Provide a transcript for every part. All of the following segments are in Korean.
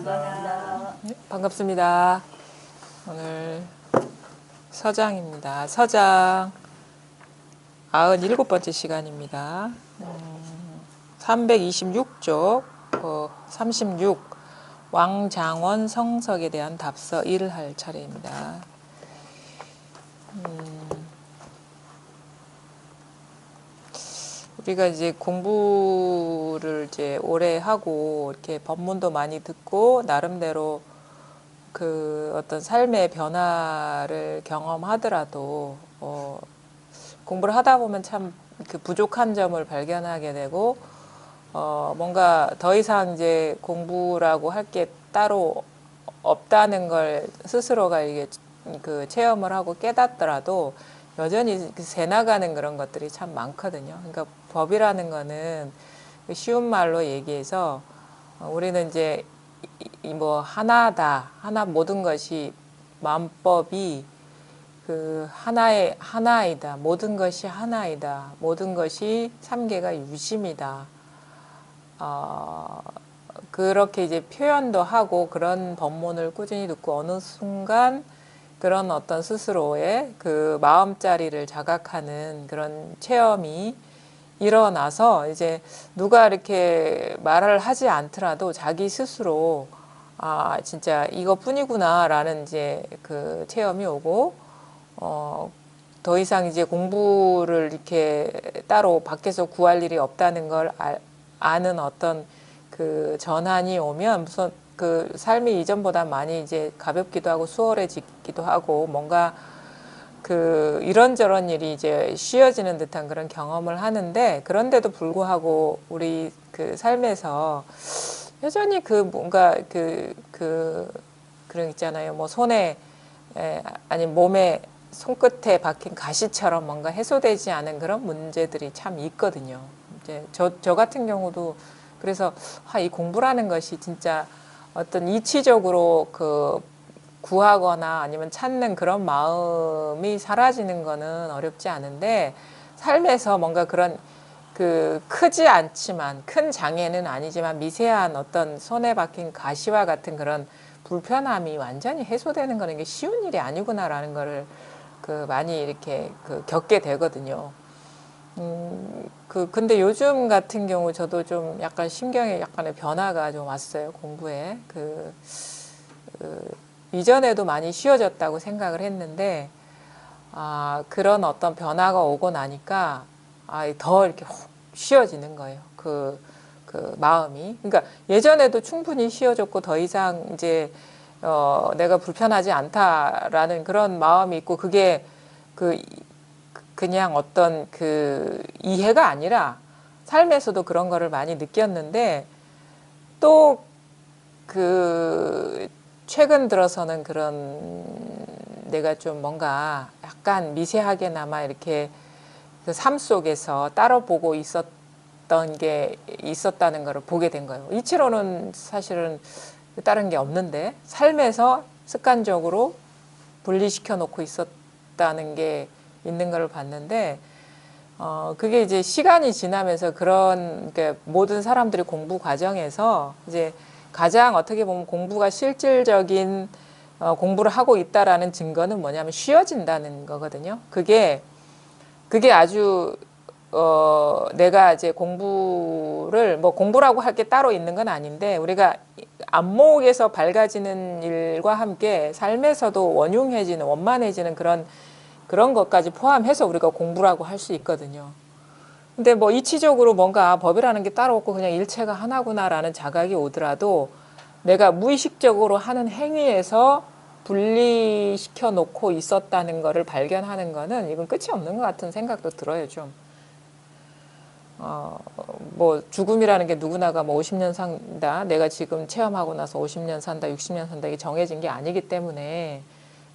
감사합니다. 네, 반갑습니다. 오늘 서장입니다. 서장 97번째 시간입니다. 326쪽 36 왕장원 성석에 대한 답서 1을 할 차례입니다. 우리가 이제 공부를 이제 오래 하고 이렇게 법문도 많이 듣고 나름대로 그 어떤 삶의 변화를 경험하더라도 공부를 하다 보면 참 그 부족한 점을 발견하게 되고 뭔가 더 이상 이제 공부라고 할 게 따로 없다는 걸 스스로가 이게 그 체험을 하고 깨닫더라도 여전히 새 나가는 그런 것들이 참 많거든요. 그러니까 법이라는 거는 쉬운 말로 얘기해서 우리는 이제 뭐 하나다, 하나 모든 것이 만법이 그 하나이다, 모든 것이 하나이다, 모든 것이 삼계가 유심이다. 그렇게 이제 표현도 하고 그런 법문을 꾸준히 듣고 어느 순간 그런 어떤 스스로의 그 마음자리를 자각하는 그런 체험이 일어나서 이제 누가 이렇게 말을 하지 않더라도 자기 스스로 진짜 이것뿐이구나 라는 이제 그 체험이 오고 더 이상 이제 공부를 이렇게 따로 밖에서 구할 일이 없다는 걸 아는 어떤 그 전환이 오면 무슨 그 삶이 이전보다 많이 이제 가볍기도 하고 수월해지기도 하고 뭔가 그 이런저런 일이 이제 쉬워지는 듯한 그런 경험을 하는데 그런데도 불구하고 우리 그 삶에서 여전히 그 뭔가 그런 있잖아요. 뭐 손에 아니 몸에 손끝에 박힌 가시처럼 뭔가 해소되지 않은 그런 문제들이 참 있거든요. 이제 저 같은 경우도 그래서 이 공부라는 것이 진짜 어떤 이치적으로 그 구하거나 아니면 찾는 그런 마음이 사라지는 거는 어렵지 않은데 삶에서 뭔가 그런 그 크지 않지만 큰 장애는 아니지만 미세한 어떤 손에 박힌 가시와 같은 그런 불편함이 완전히 해소되는 거는 이게 쉬운 일이 아니구나라는 거를 그 많이 이렇게 그 겪게 되거든요. 근데 요즘 같은 경우 저도 좀 약간 심경에 약간의 변화가 좀 왔어요. 공부에. 이전에도 많이 쉬워졌다고 생각을 했는데, 그런 어떤 변화가 오고 나니까, 더 이렇게 쉬워지는 거예요. 그 마음이. 그러니까 예전에도 충분히 쉬워졌고 더 이상 이제, 내가 불편하지 않다라는 그런 마음이 있고 그게 그냥 어떤 그 이해가 아니라 삶에서도 그런 거를 많이 느꼈는데 또 그 최근 들어서는 그런 내가 좀 뭔가 약간 미세하게나마 이렇게 그 삶 속에서 따로 보고 있었던 게 있었다는 거를 보게 된 거예요. 이치로는 사실은 다른 게 없는데 삶에서 습관적으로 분리시켜 놓고 있었다는 게 있는 걸 봤는데 그게 이제 시간이 지나면서 그런 그러니까 모든 사람들이 공부 과정에서 이제 가장 어떻게 보면 공부가 실질적인 공부를 하고 있다라는 증거는 뭐냐면 쉬워진다는 거거든요. 그게 아주 내가 이제 공부를 뭐 공부라고 할 게 따로 있는 건 아닌데 우리가 안목에서 밝아지는 일과 함께 삶에서도 원흉해지는 원만해지는 그런 것까지 포함해서 우리가 공부라고 할 수 있거든요. 근데 뭐 이치적으로 뭔가 법이라는 게 따로 없고 그냥 일체가 하나구나라는 자각이 오더라도 내가 무의식적으로 하는 행위에서 분리시켜 놓고 있었다는 거를 발견하는 거는 이건 끝이 없는 것 같은 생각도 들어요, 좀. 뭐 죽음이라는 게 누구나가 뭐 50년 산다, 내가 지금 체험하고 나서 50년 산다, 60년 산다 이게 정해진 게 아니기 때문에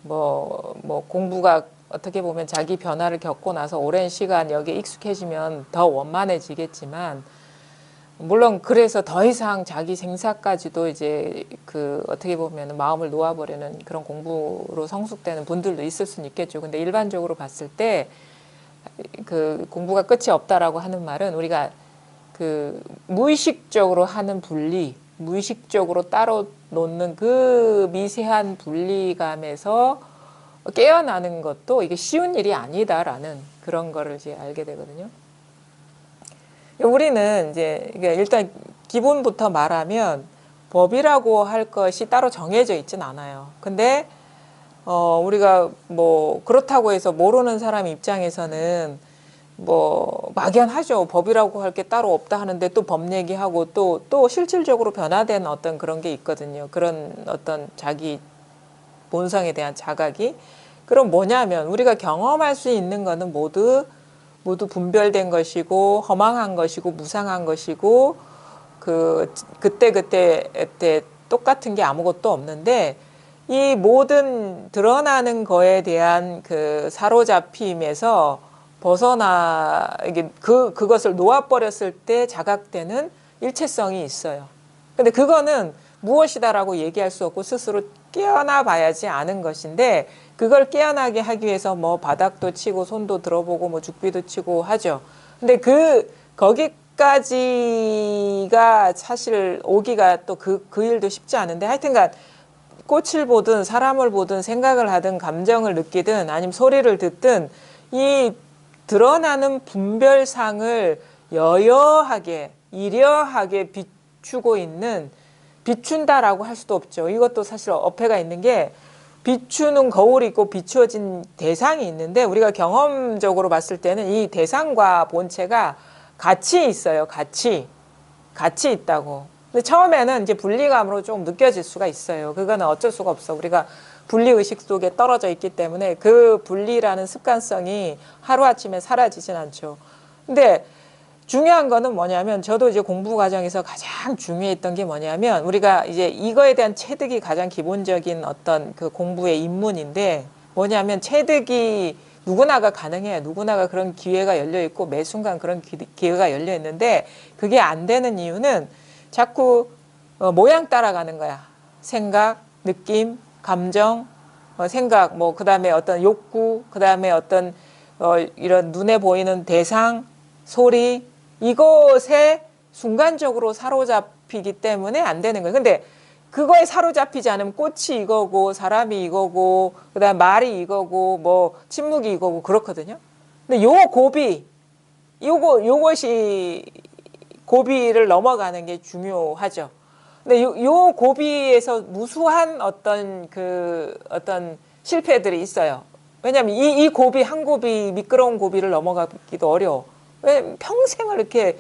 뭐 공부가 어떻게 보면 자기 변화를 겪고 나서 오랜 시간 여기에 익숙해지면 더 원만해지겠지만 물론 그래서 더 이상 자기 생사까지도 이제 그 어떻게 보면 마음을 놓아버리는 그런 공부로 성숙되는 분들도 있을 수는 있겠죠. 근데 일반적으로 봤을 때 그 공부가 끝이 없다라고 하는 말은 우리가 그 무의식적으로 하는 분리, 무의식적으로 따로 놓는 그 미세한 분리감에서 깨어나는 것도 이게 쉬운 일이 아니다라는 그런 거를 이제 알게 되거든요. 우리는 이제 일단 기본부터 말하면 법이라고 할 것이 따로 정해져 있진 않아요. 근데 우리가 뭐 그렇다고 해서 모르는 사람 입장에서는 뭐 막연하죠. 법이라고 할 게 따로 없다 하는데 또 법 얘기하고 또 실질적으로 변화된 어떤 그런 게 있거든요. 그런 어떤 자기 본성에 대한 자각이. 그럼 뭐냐면 우리가 경험할 수 있는 거는 모두 분별된 것이고 허망한 것이고 무상한 것이고 그때 똑같은 게 아무것도 없는데 이 모든 드러나는 거에 대한 그 사로잡힘에서 이게 그것을 놓아버렸을 때 자각되는 일체성이 있어요. 근데 그거는 무엇이다라고 얘기할 수 없고 스스로 깨어나 봐야지 아는 것인데 그걸 깨어나게 하기 위해서 뭐 바닥도 치고 손도 들어보고 뭐 죽비도 치고 하죠. 근데 거기까지가 사실 오기가 또 그 일도 쉽지 않은데 하여튼간 꽃을 보든 사람을 보든 생각을 하든 감정을 느끼든 아니면 소리를 듣든 이 드러나는 분별상을 여여하게 이려하게 비춘다라고 할 수도 없죠. 이것도 사실 어폐가 있는 게 비추는 거울이 있고 비추어진 대상이 있는데 우리가 경험적으로 봤을 때는 이 대상과 본체가 같이 있어요. 같이 있다고. 근데 처음에는 이제 분리감으로 좀 느껴질 수가 있어요. 그거는 어쩔 수가 없어. 우리가 분리의식 속에 떨어져 있기 때문에 그 분리라는 습관성이 하루아침에 사라지진 않죠. 근데 중요한 거는 뭐냐면 저도 이제 공부 과정에서 가장 중요했던 게 뭐냐면 우리가 이제 이거에 대한 체득이 가장 기본적인 어떤 그 공부의 입문인데 뭐냐면 체득이 누구나가 가능해요. 누구나가 그런 기회가 열려 있고 매 순간 그런 기회가 열려 있는데 그게 안 되는 이유는 자꾸 모양 따라가는 거야. 생각, 느낌, 감정, 생각, 뭐 그다음에 어떤 욕구, 그다음에 어떤 이런 눈에 보이는 대상, 소리 이것에 순간적으로 사로잡히기 때문에 안 되는 거예요. 근데 그거에 사로잡히지 않으면 꽃이 이거고 사람이 이거고 그다음 말이 이거고 뭐 침묵이 이거고 그렇거든요. 근데 요것이 고비를 넘어가는 게 중요하죠. 근데 요 고비에서 무수한 어떤 실패들이 있어요. 왜냐하면 이 고비 한 고비 미끄러운 고비를 넘어가기도 어려워. 왜 평생을 이렇게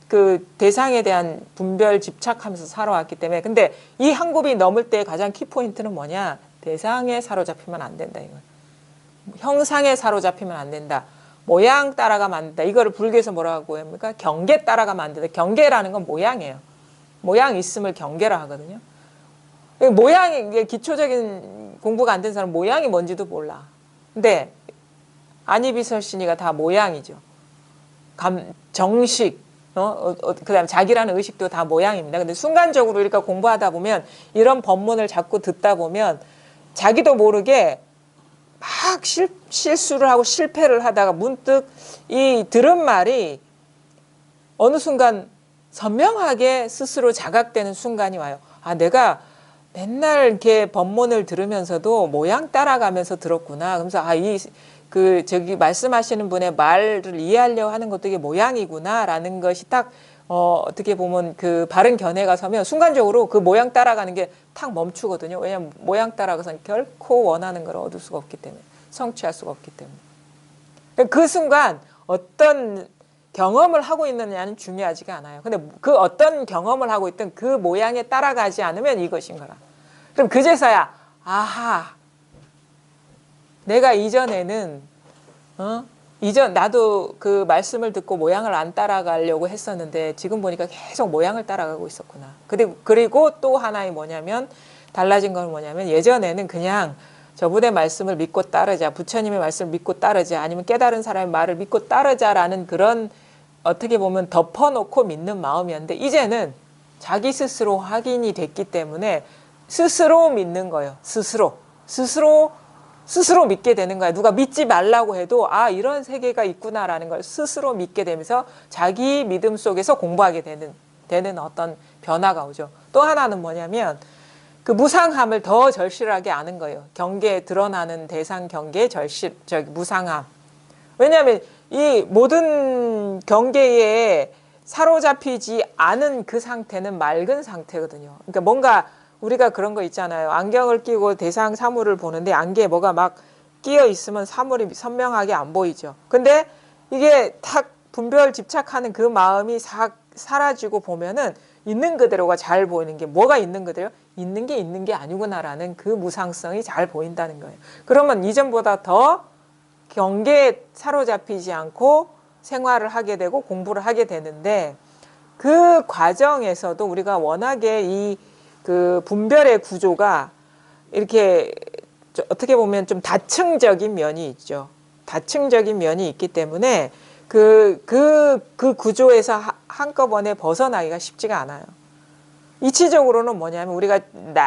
그 대상에 대한 분별 집착하면서 살아왔기 때문에. 근데 이 한 고비 넘을 때 가장 키포인트는 뭐냐? 대상에 사로잡히면 안 된다 이거. 형상에 사로잡히면 안 된다. 모양 따라가면 안 된다. 이거를 불교에서 뭐라고 합니까? 경계 따라가면 안 된다. 경계라는 건 모양이에요. 모양 있음을 경계라 하거든요. 모양이 이게 기초적인 공부가 안 된 사람 모양이 뭔지도 몰라. 근데 안이비설신이가 다 모양이죠. 정식, 그다음 자기라는 의식도 다 모양입니다. 근데 순간적으로 이렇게 공부하다 보면 이런 법문을 자꾸 듣다 보면 자기도 모르게 막 실수를 하고 실패를 하다가 문득 이 들은 말이 어느 순간 선명하게 스스로 자각되는 순간이 와요. 아, 내가 맨날 이렇게 법문을 들으면서도 모양 따라가면서 들었구나. 그러면서 저기 말씀하시는 분의 말을 이해하려고 하는 것도 이게 모양이구나라는 것이 딱 어떻게 보면 그 바른 견해가 서면 순간적으로 그 모양 따라가는 게 탁 멈추거든요. 왜냐하면 모양 따라가서는 결코 원하는 걸 얻을 수가 없기 때문에 성취할 수가 없기 때문에 그 순간 어떤 경험을 하고 있느냐는 중요하지가 않아요. 근데 그 어떤 경험을 하고 있든 그 모양에 따라가지 않으면 이것인 거라. 그럼 그제서야 아하 내가 이전에는 나도 그 말씀을 듣고 모양을 안 따라가려고 했었는데 지금 보니까 계속 모양을 따라가고 있었구나. 그리고 또 하나의 뭐냐면 달라진 건 뭐냐면 예전에는 그냥 저분의 말씀을 믿고 따르자, 부처님의 말씀을 믿고 따르자, 아니면 깨달은 사람의 말을 믿고 따르자라는 그런 어떻게 보면 덮어놓고 믿는 마음이었는데 이제는 자기 스스로 확인이 됐기 때문에 스스로 믿는 거예요. 스스로 믿게 되는 거야. 누가 믿지 말라고 해도 아 이런 세계가 있구나라는 걸 스스로 믿게 되면서 자기 믿음 속에서 공부하게 되는 어떤 변화가 오죠. 또 하나는 뭐냐면 그 무상함을 더 절실하게 아는 거예요. 경계에 드러나는 대상 경계의 무상함. 왜냐하면 이 모든 경계에 사로잡히지 않은 그 상태는 맑은 상태거든요. 그러니까 뭔가 우리가 그런 거 있잖아요. 안경을 끼고 대상 사물을 보는데 안개에 뭐가 막 끼어 있으면 사물이 선명하게 안 보이죠. 근데 이게 탁 분별 집착하는 그 마음이 사라지고 보면은 있는 그대로가 잘 보이는 게 뭐가 있는 그대로? 있는 게 아니구나라는 그 무상성이 잘 보인다는 거예요. 그러면 이전보다 더 경계에 사로잡히지 않고 생활을 하게 되고 공부를 하게 되는데 그 과정에서도 우리가 워낙에 이 그 분별의 구조가 이렇게 어떻게 보면 좀 다층적인 면이 있죠. 다층적인 면이 있기 때문에 그 구조에서 한꺼번에 벗어나기가 쉽지가 않아요. 이치적으로는 뭐냐면 우리가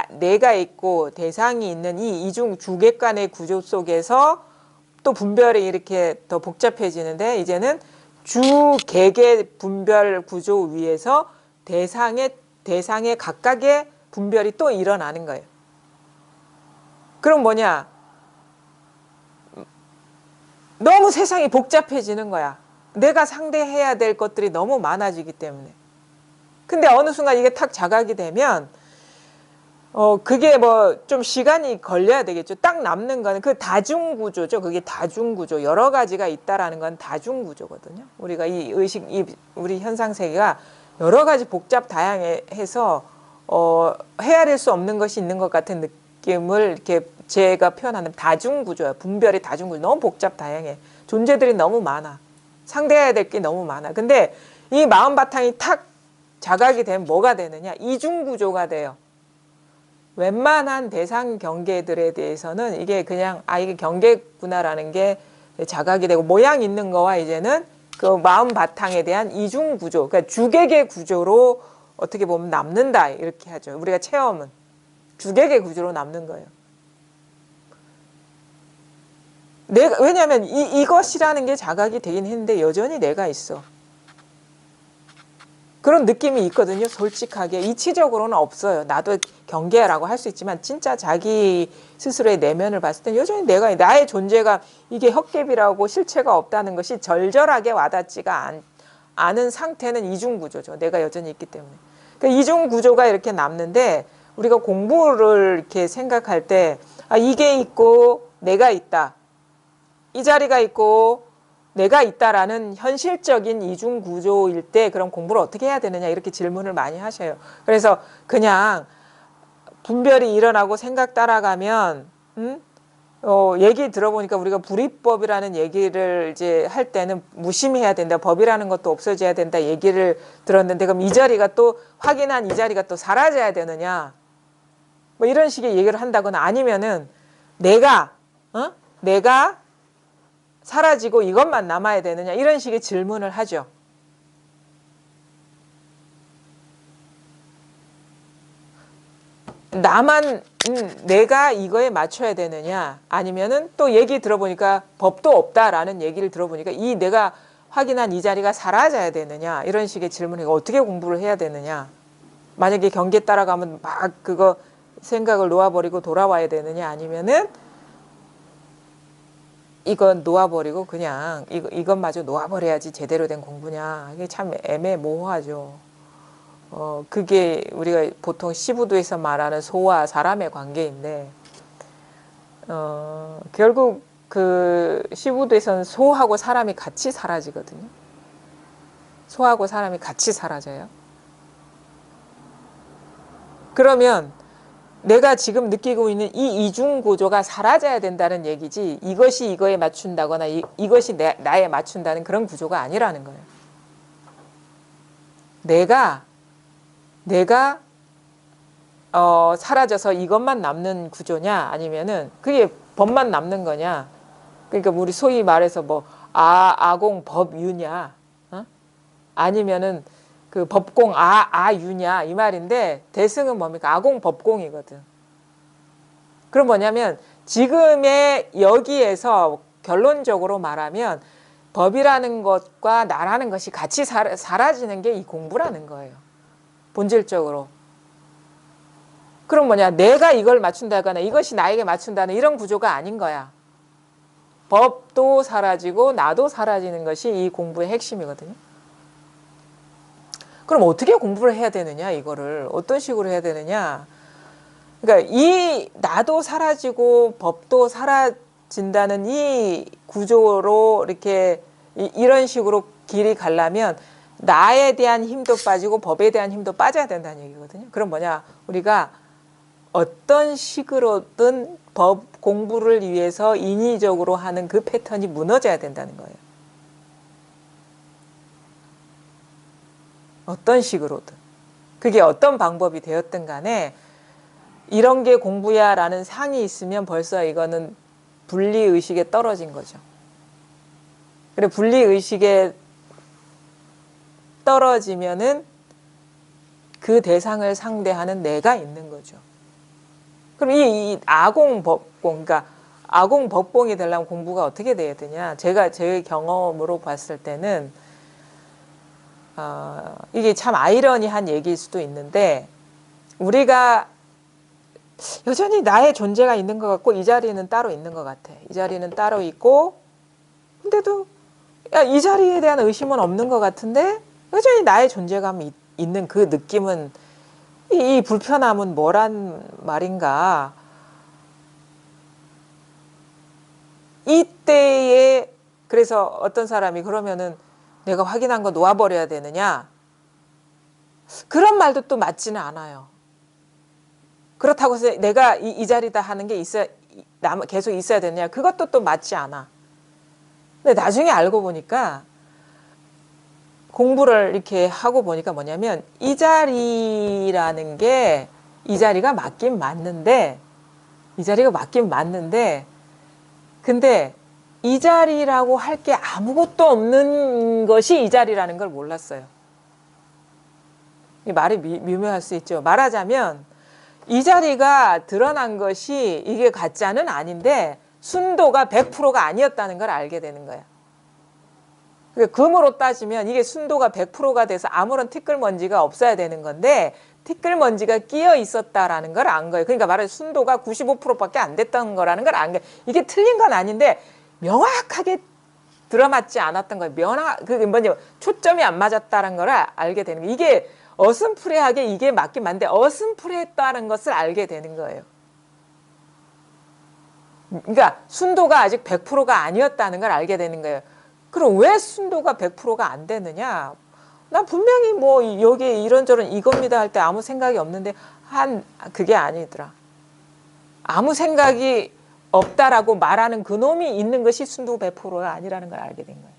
내가 있고 대상이 있는 이 이중 주객관의 구조 속에서 또 분별이 이렇게 더 복잡해지는데 이제는 주객의 분별 구조 위에서 대상의 각각의 분별이 또 일어나는 거예요. 그럼 뭐냐? 너무 세상이 복잡해지는 거야. 내가 상대해야 될 것들이 너무 많아지기 때문에. 근데 어느 순간 이게 탁 자각이 되면 그게 뭐 좀 시간이 걸려야 되겠죠. 딱 남는 거는 그 다중구조죠. 그게 다중구조. 여러 가지가 있다라는 건 다중구조거든요. 우리가 이 우리 현상세계가 여러 가지 복잡 다양해서 헤아릴 수 없는 것이 있는 것 같은 느낌을 이렇게 제가 표현하는 다중구조야. 분별이 다중구조. 너무 복잡 다양해. 존재들이 너무 많아. 상대해야 될 게 너무 많아. 근데 이 마음 바탕이 탁 자각이 되면 뭐가 되느냐? 이중구조가 돼요. 웬만한 대상 경계들에 대해서는 이게 그냥 이게 경계구나라는 게 자각이 되고 모양 있는 거와 이제는 그 마음 바탕에 대한 이중 구조, 그러니까 주객의 구조로 어떻게 보면 남는다 이렇게 하죠. 우리가 체험은 주객의 구조로 남는 거예요. 왜냐하면 이것이라는 게 자각이 되긴 했는데 여전히 내가 있어. 그런 느낌이 있거든요. 솔직하게. 이치적으로는 없어요. 나도 경계라고 할 수 있지만 진짜 자기 스스로의 내면을 봤을 때 여전히 나의 존재가 이게 헛개비라고 실체가 없다는 것이 절절하게 와닿지가 않은 상태는 이중구조죠. 내가 여전히 있기 때문에. 그러니까 이중구조가 이렇게 남는데 우리가 공부를 이렇게 생각할 때 이게 있고 내가 있다. 이 자리가 있고 내가 있다라는 현실적인 이중구조일 때 그럼 공부를 어떻게 해야 되느냐 이렇게 질문을 많이 하셔요. 그래서 그냥 분별이 일어나고 생각 따라가면 얘기 들어보니까 우리가 불이법이라는 얘기를 이제 할 때는 무심해야 된다. 법이라는 것도 없어져야 된다. 얘기를 들었는데 그럼 이 자리가 또 확인한 이 자리가 또 사라져야 되느냐. 뭐 이런 식의 얘기를 한다거나 아니면은 내가 사라지고 이것만 남아야 되느냐 이런 식의 질문을 하죠. 내가 이거에 맞춰야 되느냐 아니면은 또 얘기 들어보니까 법도 없다라는 얘기를 들어보니까 이 내가 확인한 이 자리가 사라져야 되느냐 이런 식의 질문을 어떻게 공부를 해야 되느냐 만약에 경계 따라가면 막 그거 생각을 놓아버리고 돌아와야 되느냐 아니면은 이건 놓아버리고 그냥 이것마저 놓아버려야지 제대로 된 공부냐. 이게 참 애매모호하죠. 그게 우리가 보통 시부도에서 말하는 소와 사람의 관계인데 결국 그 시부도에서는 소하고 사람이 같이 사라지거든요. 소하고 사람이 같이 사라져요. 그러면 내가 지금 느끼고 있는 이 이중 구조가 사라져야 된다는 얘기지 이것이 이거에 맞춘다거나 이것이 나에 맞춘다는 그런 구조가 아니라는 거예요. 내가 사라져서 이것만 남는 구조냐 아니면은 그게 법만 남는 거냐. 그러니까 우리 소위 말해서 뭐 아공 법유냐 아니면은 그 법공 아유냐 이 말인데 대승은 뭡니까? 아공 법공이거든. 그럼 뭐냐면 지금의 여기에서 결론적으로 말하면 법이라는 것과 나라는 것이 같이 사라지는 게 이 공부라는 거예요. 본질적으로. 그럼 뭐냐? 내가 이걸 맞춘다거나 이것이 나에게 맞춘다는 이런 구조가 아닌 거야. 법도 사라지고 나도 사라지는 것이 이 공부의 핵심이거든요. 그럼 어떻게 공부를 해야 되느냐? 이거를 어떤 식으로 해야 되느냐? 그러니까 이 나도 사라지고 법도 사라진다는 이 구조로 이렇게 이런 식으로 길이 가려면 나에 대한 힘도 빠지고 법에 대한 힘도 빠져야 된다는 얘기거든요. 그럼 뭐냐? 우리가 어떤 식으로든 법 공부를 위해서 인위적으로 하는 그 패턴이 무너져야 된다는 거예요. 어떤 식으로든. 그게 어떤 방법이 되었든 간에 이런 게 공부야 라는 상이 있으면 벌써 이거는 분리의식에 떨어진 거죠. 그래, 분리의식에 떨어지면은 그 대상을 상대하는 내가 있는 거죠. 그럼 이 아공법공, 그러니까 아공법공이 되려면 공부가 어떻게 돼야 되냐? 제가 제 경험으로 봤을 때는 이게 참 아이러니한 얘기일 수도 있는데 우리가 여전히 나의 존재가 있는 것 같고 이 자리는 따로 있는 것 같아. 이 자리는 따로 있고 근데도 야, 이 자리에 대한 의심은 없는 것 같은데 여전히 나의 존재감이 있는 그 느낌은 이 불편함은 뭐란 말인가. 이때에 그래서 어떤 사람이 그러면은 내가 확인한 거 놓아버려야 되느냐. 그런 말도 또 맞지는 않아요. 그렇다고 해서 내가 이 자리다 하는 게 계속 있어야 되느냐. 그것도 또 맞지 않아. 근데 나중에 알고 보니까 공부를 이렇게 하고 보니까 뭐냐면 이 자리라는 게 이 자리가 맞긴 맞는데 근데 이 자리라고 할 게 아무것도 없는 것이 이 자리라는 걸 몰랐어요. 이 말이 미묘할 수 있죠. 말하자면 이 자리가 드러난 것이 이게 가짜는 아닌데 순도가 100%가 아니었다는 걸 알게 되는 거야. 금으로 따지면 이게 순도가 100%가 돼서 아무런 티끌먼지가 없어야 되는 건데 티끌먼지가 끼어 있었다라는 걸 안 거예요. 그러니까 말하자면 순도가 95%밖에 안 됐던 거라는 걸 안 거예요. 이게 틀린 건 아닌데 명확하게 들어맞지 않았던 거예요. 그게 뭐냐, 초점이 안 맞았다는 걸 알게 되는 거예요. 이게 어슴푸레하게 이게 맞긴 맞는데 어슴푸레했다는 것을 알게 되는 거예요. 그러니까 순도가 아직 100%가 아니었다는 걸 알게 되는 거예요. 그럼 왜 순도가 100%가 안 되느냐? 난 분명히 뭐 여기에 이런저런 이겁니다 할 때 아무 생각이 없는데 그게 아니더라. 아무 생각이 없다라고 말하는 그놈이 있는 것이 순도 100%가 아니라는 걸 알게 된 거예요.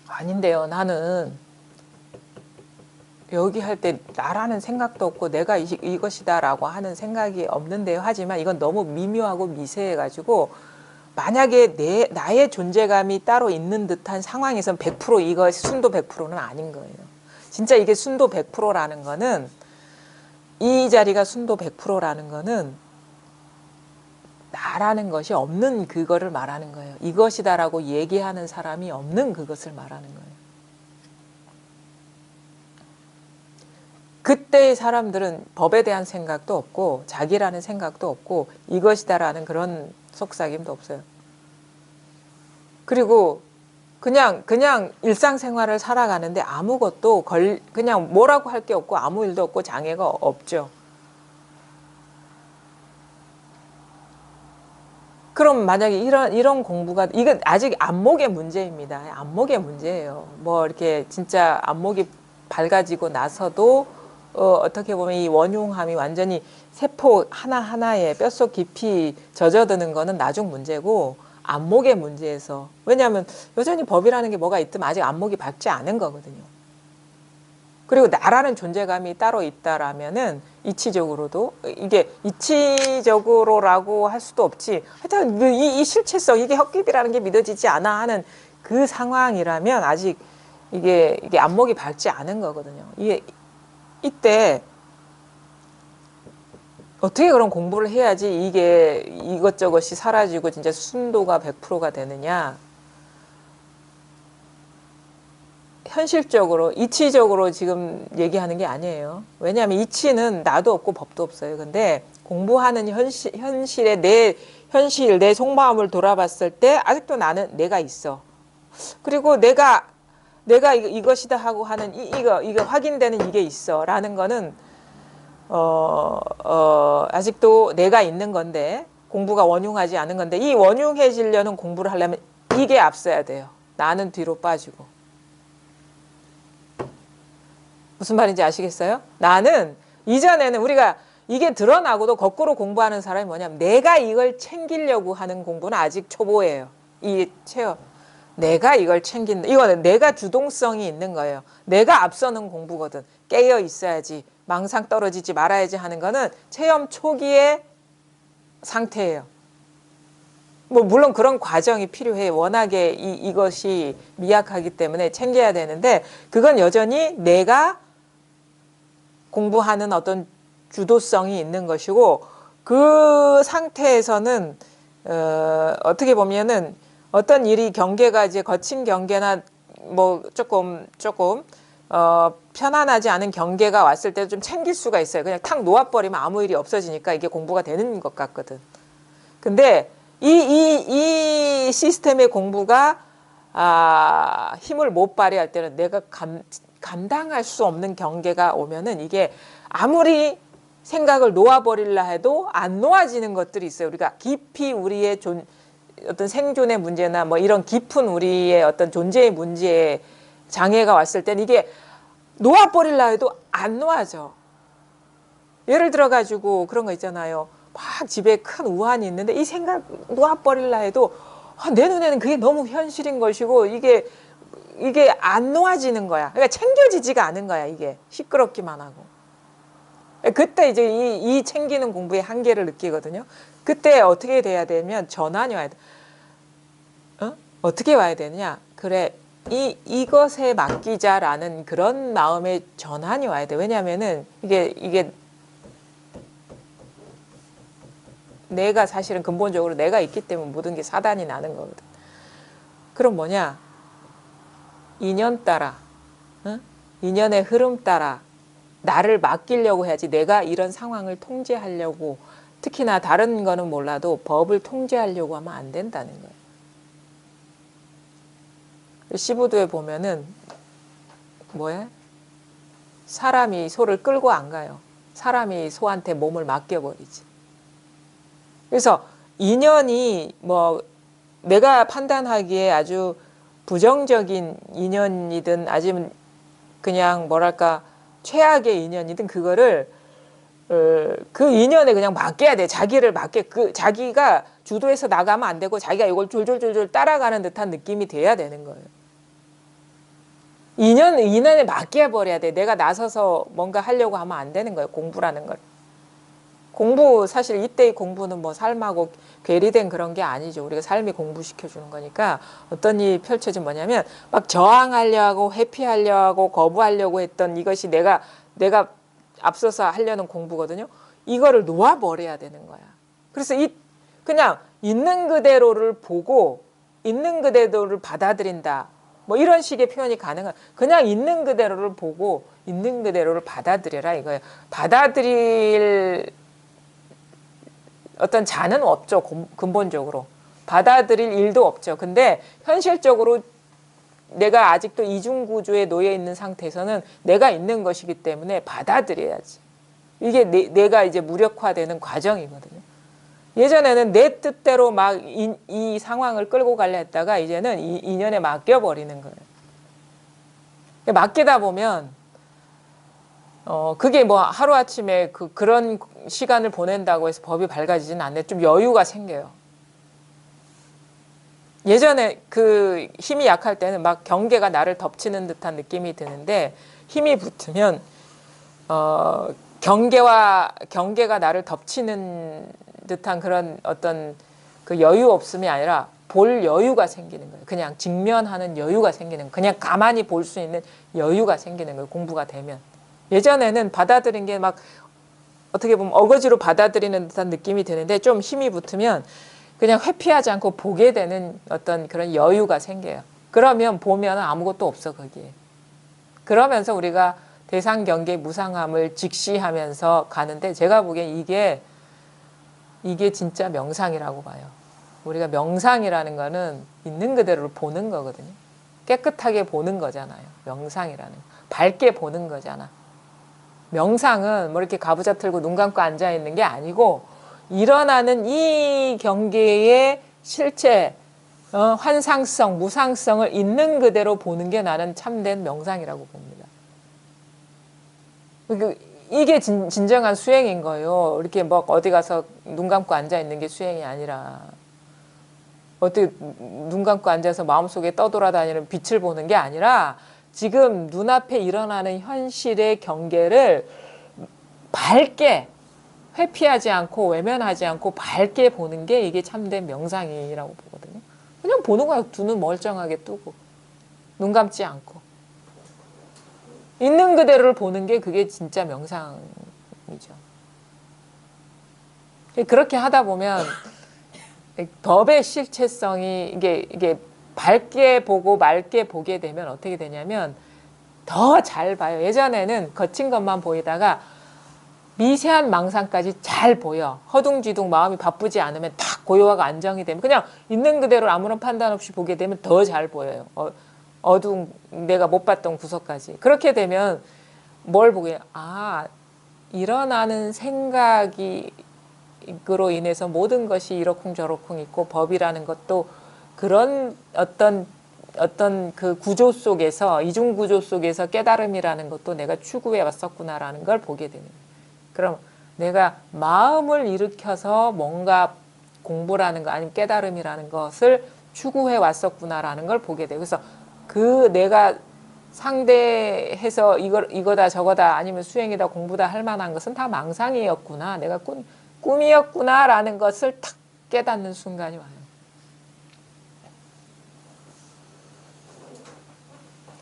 아닌데요. 나는 여기 할 때 나라는 생각도 없고 내가 이것이다라고 하는 생각이 없는데요. 하지만 이건 너무 미묘하고 미세해가지고 만약에 나의 존재감이 따로 있는 듯한 상황에선 100% 이거 순도 100%는 아닌 거예요. 진짜 이게 순도 100%라는 거는 이 자리가 순도 100%라는 거는 나라는 것이 없는 그거를 말하는 거예요. 이것이다라고 얘기하는 사람이 없는 그것을 말하는 거예요. 그때의 사람들은 법에 대한 생각도 없고 자기라는 생각도 없고 이것이다라는 그런 속삭임도 없어요. 그리고 그냥 일상생활을 살아가는데 아무것도 그냥 뭐라고 할 게 없고 아무 일도 없고 장애가 없죠. 그럼 만약에 이런 공부가 이건 아직 안목의 문제입니다. 안목의 문제예요. 뭐 이렇게 진짜 안목이 밝아지고 나서도 어떻게 보면 이 원흉함이 완전히 세포 하나하나에 뼛속 깊이 젖어드는 거는 나중 문제고 안목의 문제에서 왜냐하면 여전히 법이라는 게 뭐가 있든 아직 안목이 밝지 않은 거거든요. 그리고 나라는 존재감이 따로 있다라면은 이치적으로도 이게 이치적으로라고 할 수도 없지. 하여튼 이 실체성 이게 헛기비라는 게 믿어지지 않아 하는 그 상황이라면 아직 이게 안목이 밝지 않은 거거든요. 이때 어떻게 그런 공부를 해야지 이게 이것저것이 사라지고 진짜 순도가 100%가 되느냐? 현실적으로 이치적으로 지금 얘기하는 게 아니에요. 왜냐하면 이치는 나도 없고 법도 없어요. 근데 공부하는 현실에 내 속마음을 돌아봤을 때 아직도 나는 내가 있어. 그리고 내가 이것이다 하고 하는 이거 확인되는 이게 있어라는 거는 아직도 내가 있는 건데 공부가 원흉하지 않은 건데 이 원흉해지려는 공부를 하려면 이게 앞서야 돼요. 나는 뒤로 빠지고. 무슨 말인지 아시겠어요? 나는 이전에는 우리가 이게 드러나고도 거꾸로 공부하는 사람이 뭐냐면 내가 이걸 챙기려고 하는 공부는 아직 초보예요. 이 체험. 내가 이걸 챙긴다. 이거는 내가 주동성이 있는 거예요. 내가 앞서는 공부거든. 깨어 있어야지. 망상 떨어지지 말아야지 하는 거는 체험 초기의 상태예요. 뭐 물론 그런 과정이 필요해. 워낙에 이것이 미약하기 때문에 챙겨야 되는데 그건 여전히 내가 공부하는 어떤 주도성이 있는 것이고 그 상태에서는 어떻게 보면은 어떤 일이 경계가 이제 거친 경계나 뭐 조금 편안하지 않은 경계가 왔을 때 좀 챙길 수가 있어요. 그냥 탁 놓아버리면 아무 일이 없어지니까 이게 공부가 되는 것 같거든. 근데 이 시스템의 공부가 힘을 못 발휘할 때는 내가 감당할 수 없는 경계가 오면은 이게 아무리 생각을 놓아버리려 해도 안 놓아지는 것들이 있어요. 우리가 깊이 우리의 어떤 생존의 문제나 뭐 이런 깊은 우리의 어떤 존재의 문제에 장애가 왔을 때는 이게 놓아버리려 해도 안 놓아져. 예를 들어가지고 그런 거 있잖아요. 막 집에 큰 우환이 있는데 이 생각 놓아버리려 해도 내 눈에는 그게 너무 현실인 것이고 이게 안 놓아지는 거야. 그러니까 챙겨지지가 않은 거야. 이게 시끄럽기만 하고. 그때 이제 이 챙기는 공부의 한계를 느끼거든요. 그때 어떻게 돼야 되면 전환이 와야 돼. 어떻게 와야 되느냐? 그래, 이것에 맡기자라는 그런 마음의 전환이 와야 돼. 왜냐하면은 이게 내가 사실은 근본적으로 내가 있기 때문에 모든 게 사단이 나는 거거든. 그럼 뭐냐? 인연 따라, 인연의 흐름 따라 나를 맡기려고 해야지. 내가 이런 상황을 통제하려고, 특히나 다른 거는 몰라도 법을 통제하려고 하면 안 된다는 거예요. 시부도에 보면은 뭐야? 사람이 소를 끌고 안 가요. 사람이 소한테 몸을 맡겨버리지. 그래서 인연이 뭐 내가 판단하기에 아주 부정적인 인연이든 아니면 그냥 뭐랄까 최악의 인연이든 그거를 그 인연에 그냥 맡겨야 돼. 자기를 자기가 주도해서 나가면 안 되고 자기가 이걸 졸졸졸졸 따라가는 듯한 느낌이 돼야 되는 거예요. 인연에 맡겨버려야 돼. 내가 나서서 뭔가 하려고 하면 안 되는 거예요. 공부라는 걸. 공부 사실 이때의 공부는 뭐 삶하고 괴리된 그런 게 아니죠. 우리가 삶이 공부시켜주는 거니까 어떤 일이 펼쳐지면 뭐냐면 막 저항하려 하고 회피하려 하고 거부하려고 했던 이것이 내가 앞서서 하려는 공부거든요. 이거를 놓아버려야 되는 거야. 그래서 그냥 있는 그대로를 보고 있는 그대로를 받아들인다. 뭐 이런 식의 표현이 가능한. 그냥 있는 그대로를 보고 있는 그대로를 받아들여라 이거예요. 받아들일 어떤 자는 없죠. 근본적으로. 받아들일 일도 없죠. 근데 현실적으로 내가 아직도 이중구조에 놓여 있는 상태에서는 내가 있는 것이기 때문에 받아들여야지. 이게 내가 이제 무력화되는 과정이거든요. 예전에는 내 뜻대로 막 이 상황을 끌고 가려 했다가 이제는 이 인연에 맡겨버리는 거예요. 맡기다 보면 그게 뭐 하루아침에 그런 시간을 보낸다고 해서 법이 밝아지지는 않네. 좀 여유가 생겨요. 예전에 그 힘이 약할 때는 막 경계가 나를 덮치는 듯한 느낌이 드는데 힘이 붙으면 경계가 나를 덮치는 듯한 그런 어떤 그 여유 없음이 아니라 볼 여유가 생기는 거예요. 그냥 직면하는 여유가 생기는 거예요. 그냥 가만히 볼 수 있는 여유가 생기는 거예요. 공부가 되면. 예전에는 받아들인 게 막 어떻게 보면 어거지로 받아들이는 듯한 느낌이 드는데 좀 힘이 붙으면 그냥 회피하지 않고 보게 되는 어떤 그런 여유가 생겨요. 그러면 보면 아무것도 없어 거기에. 그러면서 우리가 대상 경계 무상함을 직시하면서 가는데 제가 보기엔 이게 진짜 명상이라고 봐요. 우리가 명상이라는 거는 있는 그대로를 보는 거거든요. 깨끗하게 보는 거잖아요. 명상이라는 거. 밝게 보는 거잖아. 명상은 뭐 이렇게 가부좌 틀고 눈 감고 앉아 있는 게 아니고 일어나는 이 경계의 실체, 환상성, 무상성을 있는 그대로 보는 게 나는 참된 명상이라고 봅니다. 이게 진정한 수행인 거예요. 이렇게 뭐 어디 가서 눈 감고 앉아 있는 게 수행이 아니라 어떻게 눈 감고 앉아서 마음속에 떠돌아다니는 빛을 보는 게 아니라 지금 눈앞에 일어나는 현실의 경계를 밝게 회피하지 않고 외면하지 않고 밝게 보는 게 이게 참된 명상이라고 보거든요. 그냥 보는 거야. 두 눈 멀쩡하게 뜨고 눈 감지 않고 있는 그대로를 보는 게 그게 진짜 명상이죠. 그렇게 하다 보면 법의 실체성이 이게 밝게 보고 맑게 보게 되면 어떻게 되냐면 더 잘 봐요. 예전에는 거친 것만 보이다가 미세한 망상까지 잘 보여. 허둥지둥 마음이 바쁘지 않으면 딱 고요하고 안정이 되면 그냥 있는 그대로 아무런 판단 없이 보게 되면 더 잘 보여요. 어두운 내가 못 봤던 구석까지. 그렇게 되면 뭘 보게? 아, 일어나는 생각이 으로 인해서 모든 것이 이러쿵저러쿵 있고 법이라는 것도 그런 어떤 그 구조 속에서 이중 구조 속에서 깨달음이라는 것도 내가 추구해 왔었구나라는 걸 보게 되는 거예요. 그럼 내가 마음을 일으켜서 뭔가 공부라는 거 아니면 깨달음이라는 것을 추구해 왔었구나라는 걸 보게 돼요. 그래서 그 내가 상대해서 이거다 저거다 아니면 수행이다 공부다 할 만한 것은 다 망상이었구나. 내가 꿈이었구나라는 것을 탁 깨닫는 순간이 와요.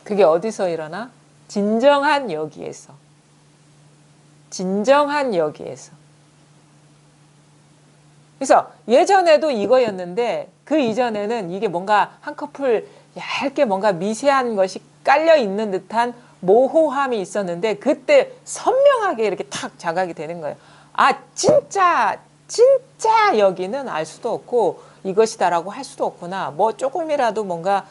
그게 어디서 일어나? 진정한 여기에서. 진정한 여기에서. 그래서 예전에도 이거였는데 그 이전에는 이게 뭔가 한꺼풀 얇게 뭔가 미세한 것이 깔려 있는 듯한 모호함이 있었는데 그때 선명하게 이렇게 탁 자각이 되는 거예요. 아, 진짜 여기는 알 수도 없고 이것이다라고 할 수도 없구나. 뭐 조금이라도 뭔가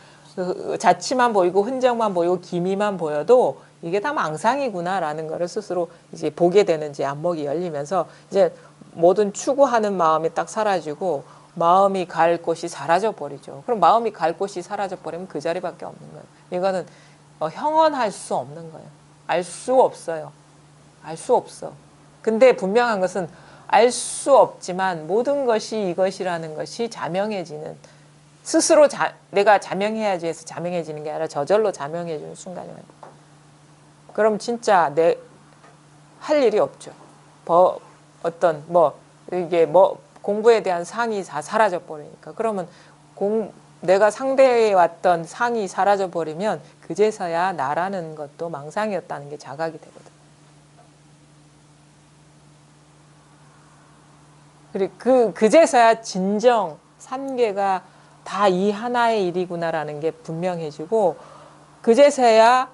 자취만 보이고 흔적만 보이고 기미만 보여도 이게 다 망상이구나라는 거를 스스로 이제 보게 되는 이제 안목이 열리면서 이제 모든 추구하는 마음이 딱 사라지고 마음이 갈 곳이 사라져 버리죠. 그럼 마음이 갈 곳이 사라져 버리면 그 자리밖에 없는 거예요. 이거는 형언할 수 없는 거예요. 알 수 없어요. 알 수 없어. 근데 분명한 것은 알 수 없지만 모든 것이 이것이라는 것이 자명해지는 스스로 내가 자명해야지 해서 자명해지는 게 아니라 저절로 자명해지는 순간이 와요. 그럼 진짜 할 일이 없죠. 이게 공부에 대한 상이 다 사라져 버리니까. 그러면 내가 상대해 왔던 상이 사라져 버리면 그제서야 나라는 것도 망상이었다는 게 자각이 되거든. 그리고 그제서야 진정 삼계가 다 이 하나의 일이구나라는 게 분명해지고 그제서야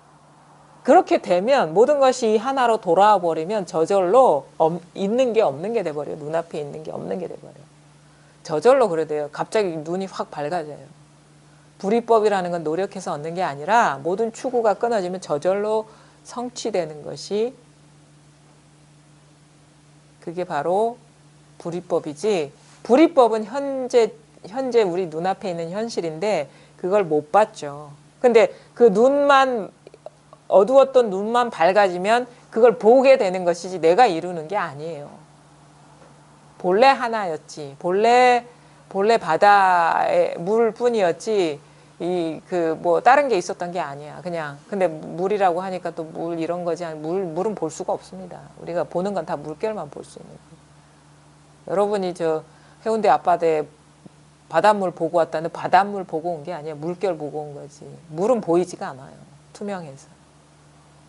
그렇게 되면 모든 것이 하나로 돌아와 버리면 저절로 있는 게 없는 게 돼버려요. 눈앞에 있는 게 없는 게 돼버려요. 저절로 그래 돼요. 갑자기 눈이 확 밝아져요. 불이법이라는 건 노력해서 얻는 게 아니라 모든 추구가 끊어지면 저절로 성취되는 것이 그게 바로 불이법이지. 불이법은 현재 우리 눈앞에 있는 현실인데 그걸 못 봤죠. 근데 그 어두웠던 눈만 밝아지면 그걸 보게 되는 것이지 내가 이루는 게 아니에요. 본래 하나였지. 본래 바다의 물뿐이었지. 다른 게 있었던 게 아니야. 그냥. 근데 물이라고 하니까 또 물 이런 거지. 물은 볼 수가 없습니다. 우리가 보는 건 다 물결만 볼 수 있는 거예요. 여러분이 저 해운대 앞바다에 바닷물 보고 왔다는 바닷물 보고 온 게 아니야. 물결 보고 온 거지. 물은 보이지가 않아요. 투명해서.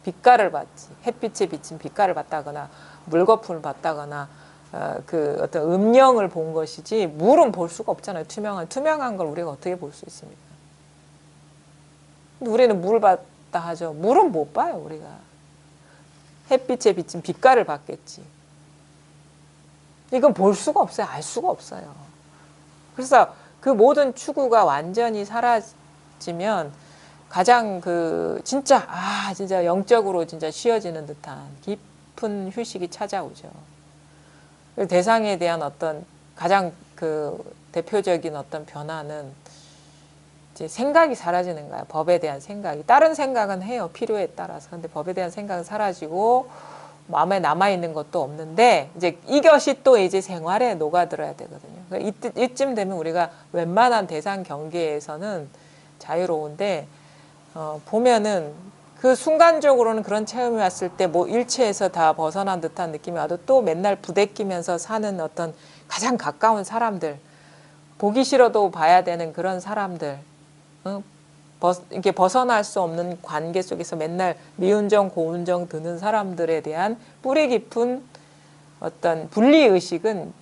빛깔을 봤지. 햇빛에 비친 빛깔을 봤다거나 물거품을 봤다거나 어떤 음영을 본 것이지 물은 볼 수가 없잖아요. 투명한 걸 우리가 어떻게 볼 수 있습니까? 근데 우리는 봤다 하죠. 물은 못 봐요, 우리가. 햇빛에 비친 빛깔을 봤겠지. 이건 볼 수가 없어요. 알 수가 없어요. 그래서 그 모든 추구가 완전히 사라지면 가장 진짜 영적으로 진짜 쉬어지는 듯한 깊은 휴식이 찾아오죠. 대상에 대한 어떤 가장 대표적인 어떤 변화는 이제 생각이 사라지는 거야. 법에 대한 생각이. 다른 생각은 해요. 필요에 따라서. 근데 법에 대한 생각은 사라지고 마음에 남아있는 것도 없는데 이제 이것이 또 이제 생활에 녹아들어야 되거든요. 그러니까 이쯤 되면 우리가 웬만한 대상 경계에서는 자유로운데 보면은 그 순간적으로는 그런 체험이 왔을 때 뭐 일체에서 다 벗어난 듯한 느낌이 와도 또 맨날 부대끼면서 사는 어떤 가장 가까운 사람들, 보기 싫어도 봐야 되는 그런 사람들, 이게 벗어날 수 없는 관계 속에서 맨날 미운정 고운정 드는 사람들에 대한 뿌리 깊은 어떤 분리의식은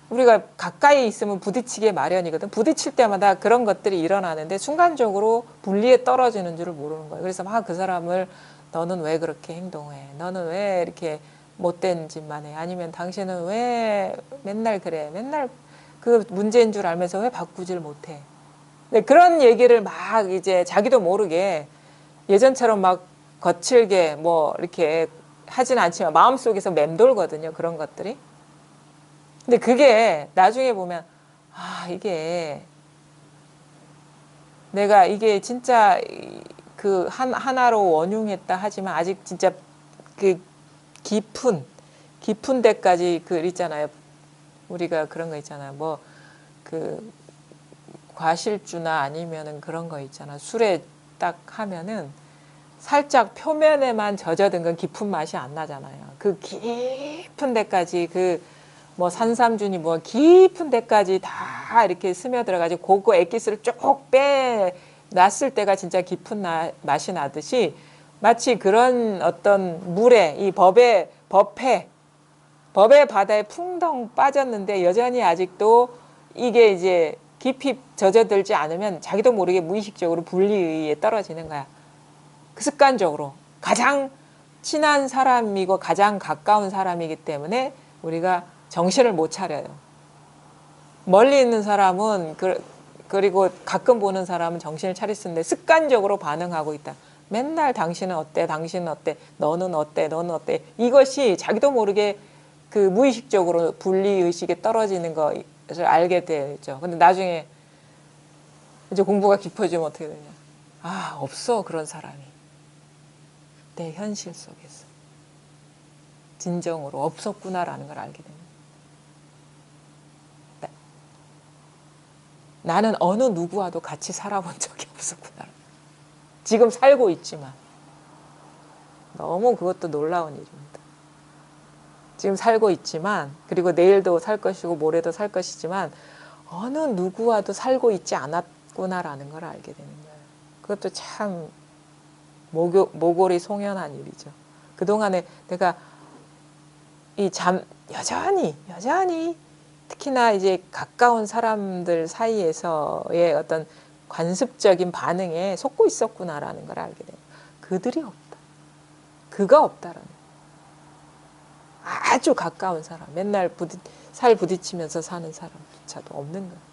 우리가 가까이 있으면 부딪히게 마련이거든. 부딪힐 때마다 그런 것들이 일어나는데 순간적으로 분리에 떨어지는 줄을 모르는 거예요. 그래서 막 그 사람을 너는 왜 그렇게 행동해? 너는 왜 이렇게 못된 짓만 해? 아니면 당신은 왜 맨날 그래? 맨날 그 문제인 줄 알면서 왜 바꾸질 못해? 네, 그런 얘기를 막 이제 자기도 모르게 예전처럼 막 거칠게 뭐 이렇게 하진 않지만 마음속에서 맴돌거든요. 그런 것들이. 근데 그게 나중에 보면 이게 내가 이게 진짜 그 하나로 원흉했다 하지만 아직 진짜 그 깊은 데까지 있잖아요. 우리가 그런 거 있잖아요. 뭐 과실주나 아니면은 그런 거 있잖아. 술에 딱 하면은 살짝 표면에만 젖어든 건 깊은 맛이 안 나잖아요. 그 깊은 데까지 뭐 산삼주니 뭐 깊은 데까지 다 이렇게 스며들어가지고 그거 액기스를 쭉 빼놨을 때가 진짜 깊은 맛이 나듯이 마치 그런 어떤 물에 이 법의 바다에 풍덩 빠졌는데 여전히 아직도 이게 이제 깊이 젖어들지 않으면 자기도 모르게 무의식적으로 분리에 떨어지는 거야. 그 습관적으로 가장 친한 사람이고 가장 가까운 사람이기 때문에 우리가 정신을 못 차려요. 멀리 있는 사람은 그리고 가끔 보는 사람은 정신을 차릴 수 있는데 습관적으로 반응하고 있다. 맨날 당신은 어때? 당신은 어때? 너는 어때? 너는 어때? 이것이 자기도 모르게 무의식적으로 분리의식에 떨어지는 것을 알게 되죠. 근데 나중에 이제 공부가 깊어지면 어떻게 되냐. 없어. 그런 사람이. 내 현실 속에서. 진정으로 없었구나라는 걸 알게 됩니다. 나는 어느 누구와도 같이 살아본 적이 없었구나. 지금 살고 있지만 너무 그것도 놀라운 일입니다. 지금 살고 있지만 그리고 내일도 살 것이고 모레도 살 것이지만 어느 누구와도 살고 있지 않았구나라는 걸 알게 되는 거예요. 그것도 참 모골이 송연한 일이죠. 그동안에 내가 여전히 특히나 이제 가까운 사람들 사이에서의 어떤 관습적인 반응에 속고 있었구나라는 걸 알게 돼요. 그들이 없다. 그가 없다라는. 아주 가까운 사람, 맨날 살 부딪히면서 사는 사람조차도 없는 거예요.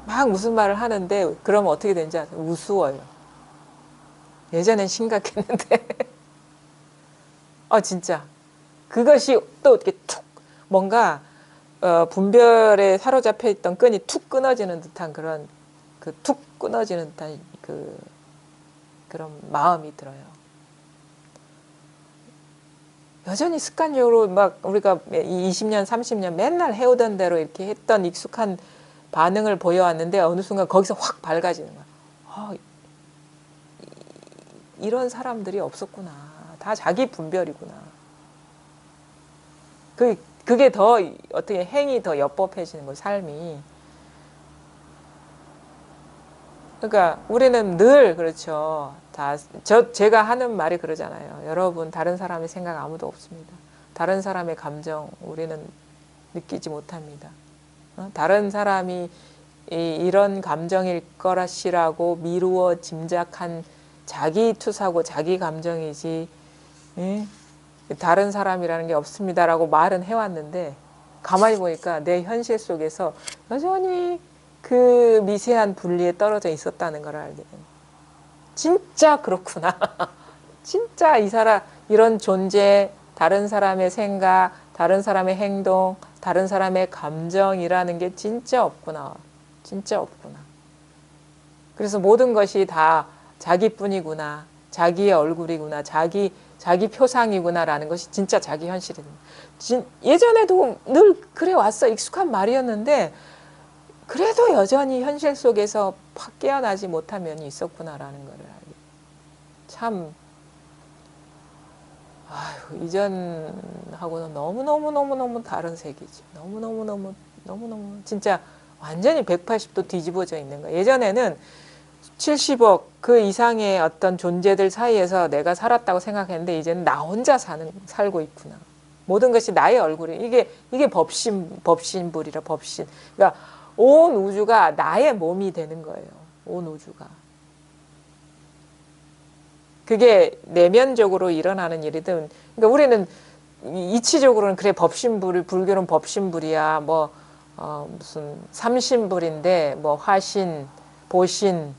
막 무슨 말을 하는데 그러면 어떻게 되는지 아세요? 우스워요. 예전엔 심각했는데 진짜 그것이 또 이렇게 툭 뭔가 분별에 사로잡혀 있던 끈이 툭 끊어지는 듯한 그런 툭 끊어지는 듯한 그런 마음이 들어요. 여전히 습관적으로 막 우리가 20년, 30년 맨날 해오던 대로 이렇게 했던 익숙한 반응을 보여왔는데 어느 순간 거기서 확 밝아지는 거야. 이런 사람들이 없었구나. 다 자기 분별이구나. 그게 더 어떻게 행이 더 옅법해지는 거예요. 삶이. 그러니까 우리는 늘 그렇죠. 제가 하는 말이 그러잖아요. 여러분 다른 사람의 생각 아무도 없습니다. 다른 사람의 감정 우리는 느끼지 못합니다. 다른 사람이 이런 감정일 거라시라고 미루어 짐작한 자기 투사고 자기 감정이지, 예? 다른 사람이라는 게 없습니다라고 말은 해왔는데 가만히 보니까 내 현실 속에서 여전히 그 미세한 분리에 떨어져 있었다는 걸 알게 됩니다. 진짜 그렇구나. 진짜 이 사람 이런 존재, 다른 사람의 생각, 다른 사람의 행동, 다른 사람의 감정이라는 게 진짜 없구나. 진짜 없구나. 그래서 모든 것이 다 자기뿐이구나. 자기의 얼굴이구나. 자기 표상이구나라는 것이 진짜 자기 현실입니다. 예전에도 늘 그래 왔어. 익숙한 말이었는데 그래도 여전히 현실 속에서 팍 깨어나지 못한 면이 있었구나라는 것을 알게. 참 아유, 이전하고는 너무너무 다른 세계지. 너무너무 진짜 완전히 180도 뒤집어져 있는 거야. 예전에는 70억 그 이상의 어떤 존재들 사이에서 내가 살았다고 생각했는데 이제는 나 혼자 살고 있구나. 모든 것이 나의 얼굴이 이게 법신불이라 법신. 그러니까 온 우주가 나의 몸이 되는 거예요. 온 우주가. 그게 내면적으로 일어나는 일이든, 그러니까 우리는 이치적으로는 그래 법신불, 불교는 법신불이야. 뭐 무슨 삼신불인데 뭐 화신, 보신,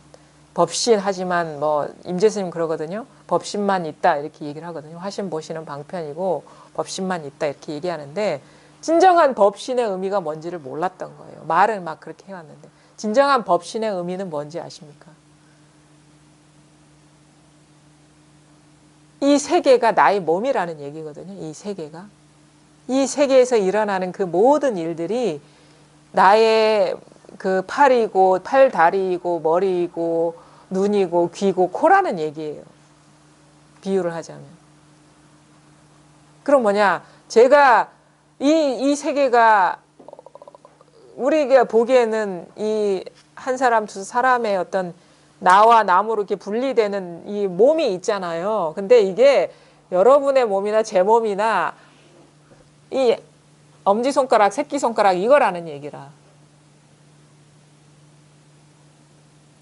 법신 하지만 뭐 임재스님 그러거든요. 법신만 있다 이렇게 얘기를 하거든요. 화신, 보신은 방편이고 법신만 있다 이렇게 얘기하는데 진정한 법신의 의미가 뭔지를 몰랐던 거예요. 말을 막 그렇게 해왔는데 진정한 법신의 의미는 뭔지 아십니까? 이 세계가 나의 몸이라는 얘기거든요. 이 세계가. 이 세계에서 일어나는 그 모든 일들이 나의 그 팔이고 팔다리이고 머리이고 눈이고 귀고 코라는 얘기예요. 비유를 하자면. 그럼 뭐냐? 제가 이 세계가 우리가 보기에는 이 한 사람 두 사람의 어떤 나와 남으로 이렇게 분리되는 이 몸이 있잖아요. 근데 이게 여러분의 몸이나 제 몸이나 이 엄지손가락, 새끼손가락 이거라는 얘기라.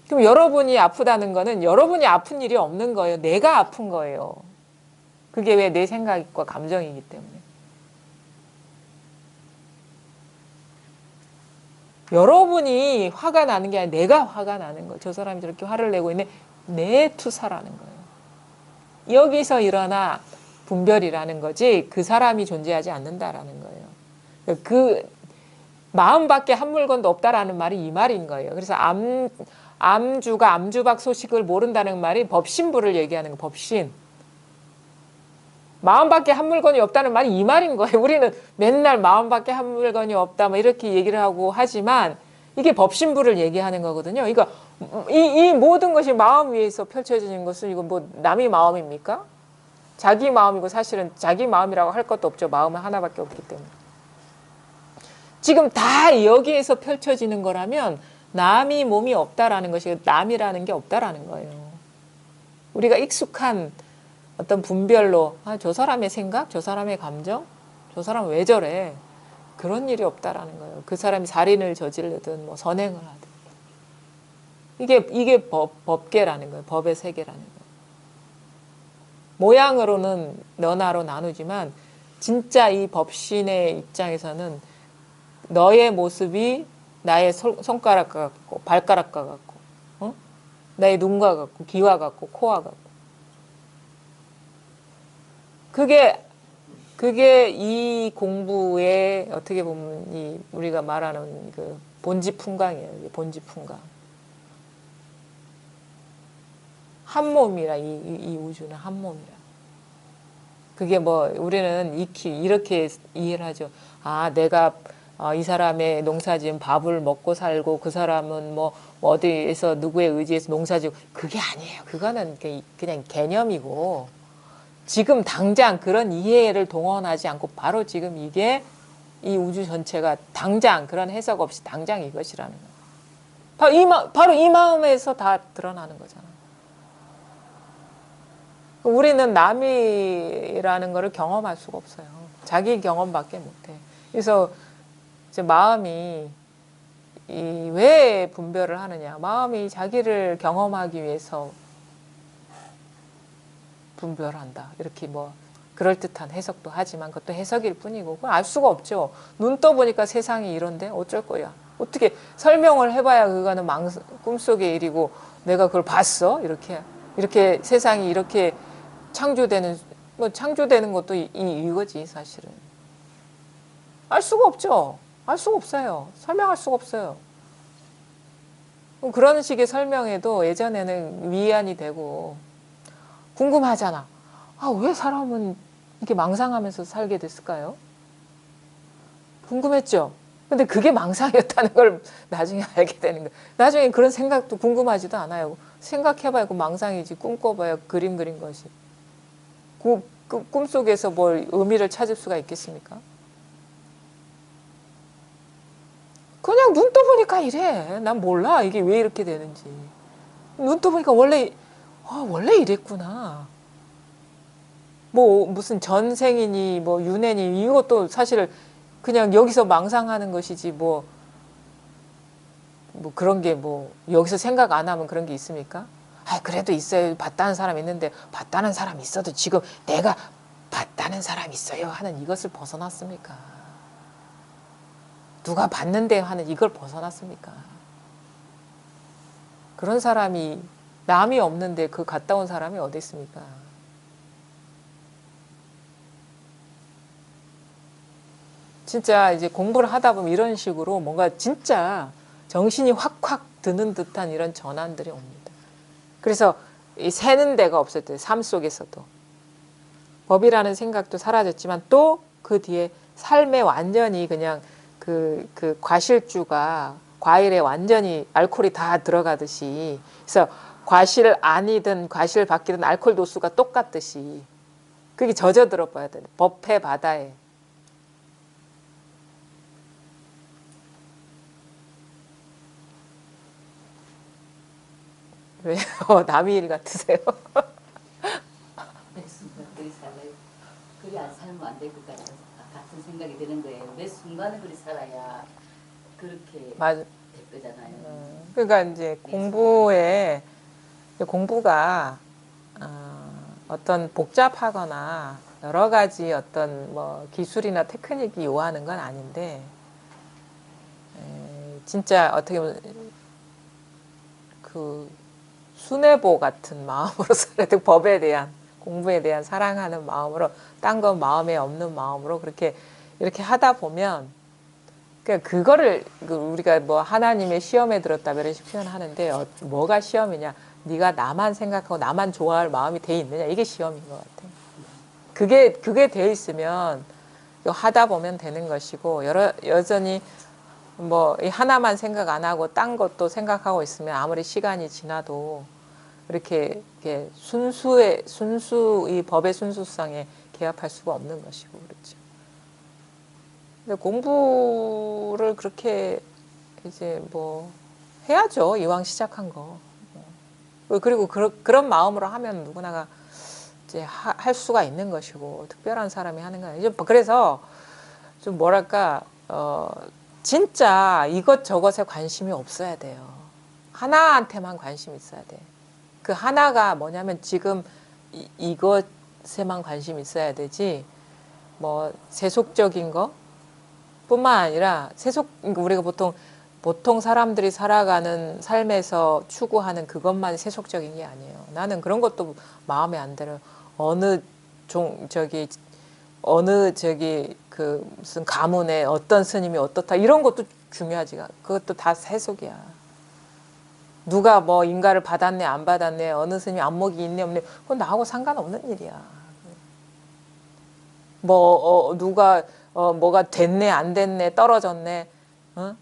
그럼 여러분이 아프다는 거는 여러분이 아픈 일이 없는 거예요. 내가 아픈 거예요. 그게 왜 내 생각과 감정이기 때문에. 여러분이 화가 나는 게 아니라 내가 화가 나는 거예요. 저 사람이 저렇게 화를 내고 있네. 내 투사라는 거예요. 여기서 일어나 분별이라는 거지 그 사람이 존재하지 않는다라는 거예요. 그 마음밖에 한 물건도 없다라는 말이 이 말인 거예요. 그래서 암주가 암주박 소식을 모른다는 말이 법신부를 얘기하는 거. 법신. 마음밖에 한 물건이 없다는 말이 이 말인 거예요. 우리는 맨날 마음밖에 한 물건이 없다 뭐 이렇게 얘기를 하고 하지만 이게 법신부를 얘기하는 거거든요. 그러니까 이 모든 것이 마음 위에서 펼쳐지는 것은 이거 뭐 남의 마음입니까? 자기 마음이고 사실은 자기 마음이라고 할 것도 없죠. 마음은 하나밖에 없기 때문에. 지금 다 여기에서 펼쳐지는 거라면 남이 몸이 없다라는 것이 남이라는 게 없다라는 거예요. 우리가 익숙한 어떤 분별로 저 사람의 생각, 저 사람의 감정, 저 사람 왜 저래? 그런 일이 없다라는 거예요. 그 사람이 살인을 저지르든 뭐 선행을 하든 이게 법계라는 거예요. 법의 세계라는 거예요. 모양으로는 너나로 나누지만 진짜 이 법신의 입장에서는 너의 모습이 나의 손가락과 같고 발가락과 같고 나의 눈과 같고 귀와 같고 코와 같고 그게 이 공부의 어떻게 보면 이 우리가 말하는 그 본지풍강이에요. 본지풍강. 한 몸이라 이 우주는 한 몸이라. 그게 뭐 우리는 이렇게 이해를 하죠. 아, 내가 이 사람의 농사지은 밥을 먹고 살고 그 사람은 뭐 어디에서 누구의 의지에서 농사지고 그게 아니에요. 그거는 그냥 개념이고 지금 당장 그런 이해를 동원하지 않고 바로 지금 이게 이 우주 전체가 당장 그런 해석 없이 당장 이것이라는 거예요. 바로 이 마음에서 다 드러나는 거잖아. 우리는 남이라는 거를 경험할 수가 없어요. 자기 경험밖에 못해. 그래서 이제 마음이 왜 분별을 하느냐? 마음이 자기를 경험하기 위해서 분별한다. 이렇게 뭐 그럴듯한 해석도 하지만 그것도 해석일 뿐이고 그걸 알 수가 없죠. 눈 떠보니까 세상이 이런데 어쩔 거야. 어떻게 설명을 해봐야 그거는 꿈속의 일이고 내가 그걸 봤어? 이렇게 세상이 이렇게 창조되는 뭐 창조되는 것도 이거지 사실은. 알 수가 없죠. 알 수가 없어요. 설명할 수가 없어요. 그런 식의 설명에도 예전에는 위안이 되고 궁금하잖아. 아, 왜 사람은 이렇게 망상하면서 살게 됐을까요? 궁금했죠. 근데 그게 망상이었다는 걸 나중에 알게 되는 거예요. 나중에 그런 생각도 궁금하지도 않아요. 생각해봐야 그 망상이지 꿈꿔봐야 그림 그린 것이. 그 꿈속에서 뭘 의미를 찾을 수가 있겠습니까? 그냥 눈 떠보니까 이래. 난 몰라. 이게 왜 이렇게 되는지. 눈 떠보니까 원래 이랬구나. 뭐 무슨 전생이니 뭐 윤회니 이것도 사실 그냥 여기서 망상하는 것이지 뭐 그런 게 뭐 여기서 생각 안 하면 그런 게 있습니까? 아, 그래도 있어요. 봤다는 사람 있는데 봤다는 사람 있어도 지금 내가 봤다는 사람 있어요 하는 이것을 벗어났습니까? 누가 봤는데 하는 이걸 벗어났습니까? 그런 사람이 남이 없는데 그 갔다 온 사람이 어디 있습니까? 진짜 이제 공부를 하다 보면 이런 식으로 뭔가 진짜 정신이 확확 드는 듯한 이런 전환들이 옵니다. 그래서 이 새는 데가 없었대요. 삶 속에서도. 법이라는 생각도 사라졌지만 또 그 뒤에 삶에 완전히 그냥 그 과실주가 과일에 완전히 알코올이 다 들어가듯이 그래서 과실 안이든 과실 밖이든 알코올 도수가 똑같듯이 그게 젖어들어 봐야 돼. 법회 바다에. 왜요? 남의 일 같으세요? 그리 살아요. 그리 안 살면 안 될 것 같은 생각이 드는 거예요. 매 순간을 그리 살아야 그렇게 맞아. 될 거잖아요. 그러니까 이제 공부가 어떤 복잡하거나 여러 가지 어떤 뭐 기술이나 테크닉이 요하는 건 아닌데 진짜 어떻게 보면 그 순애보 같은 마음으로 살아야 돼. 법에 대한 공부에 대한 사랑하는 마음으로 딴 건 마음에 없는 마음으로 그렇게 이렇게 하다 보면 그러니까 그거를 우리가 뭐 하나님의 시험에 들었다 이런 식으로 표현하는데 뭐가 시험이냐? 네가 나만 생각하고 나만 좋아할 마음이 돼 있느냐? 이게 시험인 것 같아. 그게 돼 있으면 하다 보면 되는 것이고 여전히 뭐 하나만 생각 안 하고 딴 것도 생각하고 있으면 아무리 시간이 지나도 이렇게 이 법의 순수성에 개합할 수가 없는 것이고 그렇죠. 근데 공부를 그렇게 이제 뭐 해야죠. 이왕 시작한 거. 그리고 그런 마음으로 하면 누구나가 이제 할 수가 있는 것이고 특별한 사람이 하는 건 아니죠. 그래서 좀 뭐랄까 진짜 이것저것에 관심이 없어야 돼요. 하나한테만 관심이 있어야 돼. 그 하나가 뭐냐면 지금 이것에만 관심이 있어야 되지 뭐 세속적인 거 뿐만 아니라 우리가 보통 사람들이 살아가는 삶에서 추구하는 그것만 세속적인 게 아니에요. 나는 그런 것도 마음에 안 들어요. 어느 그 무슨 가문에 어떤 스님이 어떻다 이런 것도 중요하지. 그것도 다 세속이야. 누가 뭐 인가를 받았네 안 받았네 어느 스님이 안목이 있네 없네 그건 나하고 상관없는 일이야. 뭐 누가 뭐가 됐네 안 됐네 떨어졌네 어?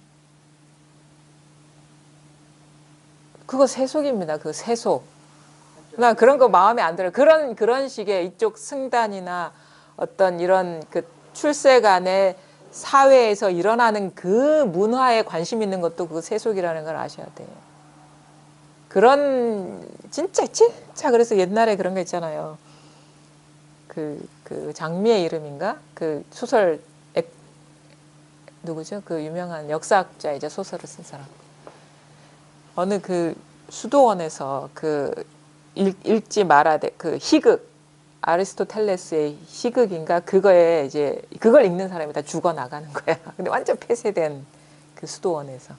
그거 세속입니다. 그 세속. 나 그런 거 마음에 안 들어요. 그런 식의 이쪽 승단이나 어떤 이런 그 출세간의 사회에서 일어나는 그 문화에 관심 있는 것도 그 세속이라는 걸 아셔야 돼요. 진짜 그래서 옛날에 그런 거 있잖아요. 그 장미의 이름인가? 그 소설 누구죠? 그 유명한 역사학자이자 소설을 쓴 사람. 어느 그 수도원에서 그 읽지 말아야 돼. 그 희극, 아리스토텔레스의 희극인가? 그거에 이제 그걸 읽는 사람이 다 죽어 나가는 거야. 근데 완전 폐쇄된 그 수도원에서.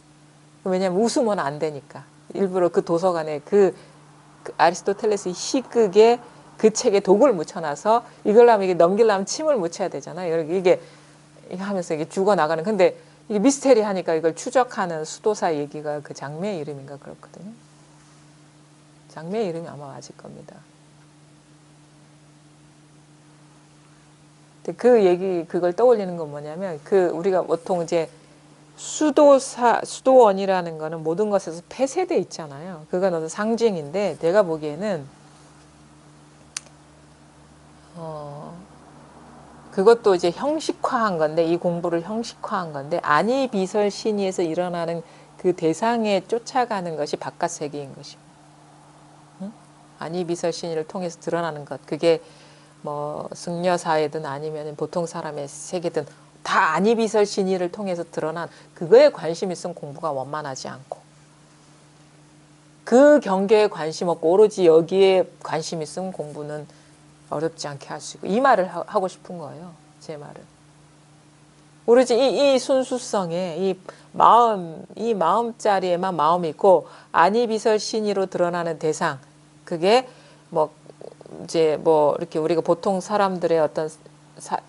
왜냐면 웃으면 안 되니까. 일부러 그 도서관에 그 아리스토텔레스의 희극에 그 책에 독을 묻혀놔서 이걸라면 이게 넘기려면 침을 묻혀야 되잖아요. 이게 하면서 이게 죽어 나가는. 근데 이게 미스테리하니까 이걸 추적하는 수도사 얘기가 그 장미의 이름인가 그렇거든요. 장미의 이름이 아마 맞을 겁니다. 근데 그 얘기 그걸 떠올리는 건 뭐냐면 그 우리가 보통 이제 수도원이라는 거는 모든 것에서 폐쇄돼 있잖아요. 그건 어떤 상징인데 내가 보기에는 그것도 이제 형식화한 건데 이 공부를 형식화한 건데 안이비설신의에서 일어나는 그 대상에 쫓아가는 것이 바깥 세계인 것입니다. 응? 안이비설신의를 통해서 드러나는 것 그게 뭐 승려사회든 아니면 보통 사람의 세계든 다 안이비설신의를 통해서 드러난 그거에 관심 있으면 공부가 원만하지 않고 그 경계에 관심 없고 오로지 여기에 관심 있으면 공부는 어렵지 않게 할 수 있고 이 말을 하고 싶은 거예요. 제 말은. 오로지 이 순수성에 이 마음자리에만 마음이 있고 안이비설신의로 드러나는 대상 그게 뭐 이제 뭐 이렇게 우리가 보통 사람들의 어떤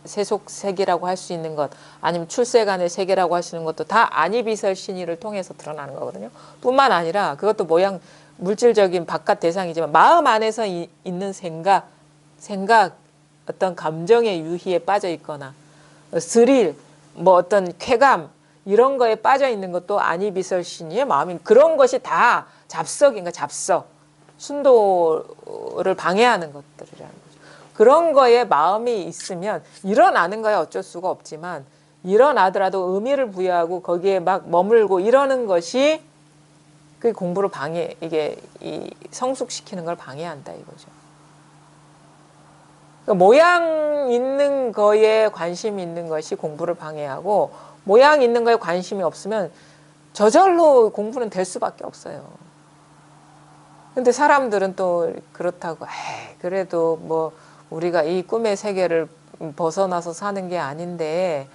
세속 세계라고 할 수 있는 것 아니면 출세간의 세계라고 할 수 있는 것도 다 안이비설신의를 통해서 드러나는 거거든요. 뿐만 아니라 그것도 모양 물질적인 바깥 대상이지만 마음 안에서 있는 생각 어떤 감정의 유희에 빠져 있거나 스릴 뭐 어떤 쾌감 이런 거에 빠져 있는 것도 안이비설신의의 마음인 그런 것이 다 잡석인가 잡석 순도를 방해하는 것들이라는 거죠. 그런 거에 마음이 있으면 일어나는 거야 어쩔 수가 없지만 일어나더라도 의미를 부여하고 거기에 막 머물고 이러는 것이 그 공부를 이게 성숙시키는 걸 방해한다 이거죠. 그러니까 모양 있는 거에 관심이 있는 것이 공부를 방해하고 모양 있는 거에 관심이 없으면 저절로 공부는 될 수밖에 없어요. 근데 사람들은 또 그렇다고 그래도 뭐 우리가 이 꿈의 세계를 벗어나서 사는 게 아닌데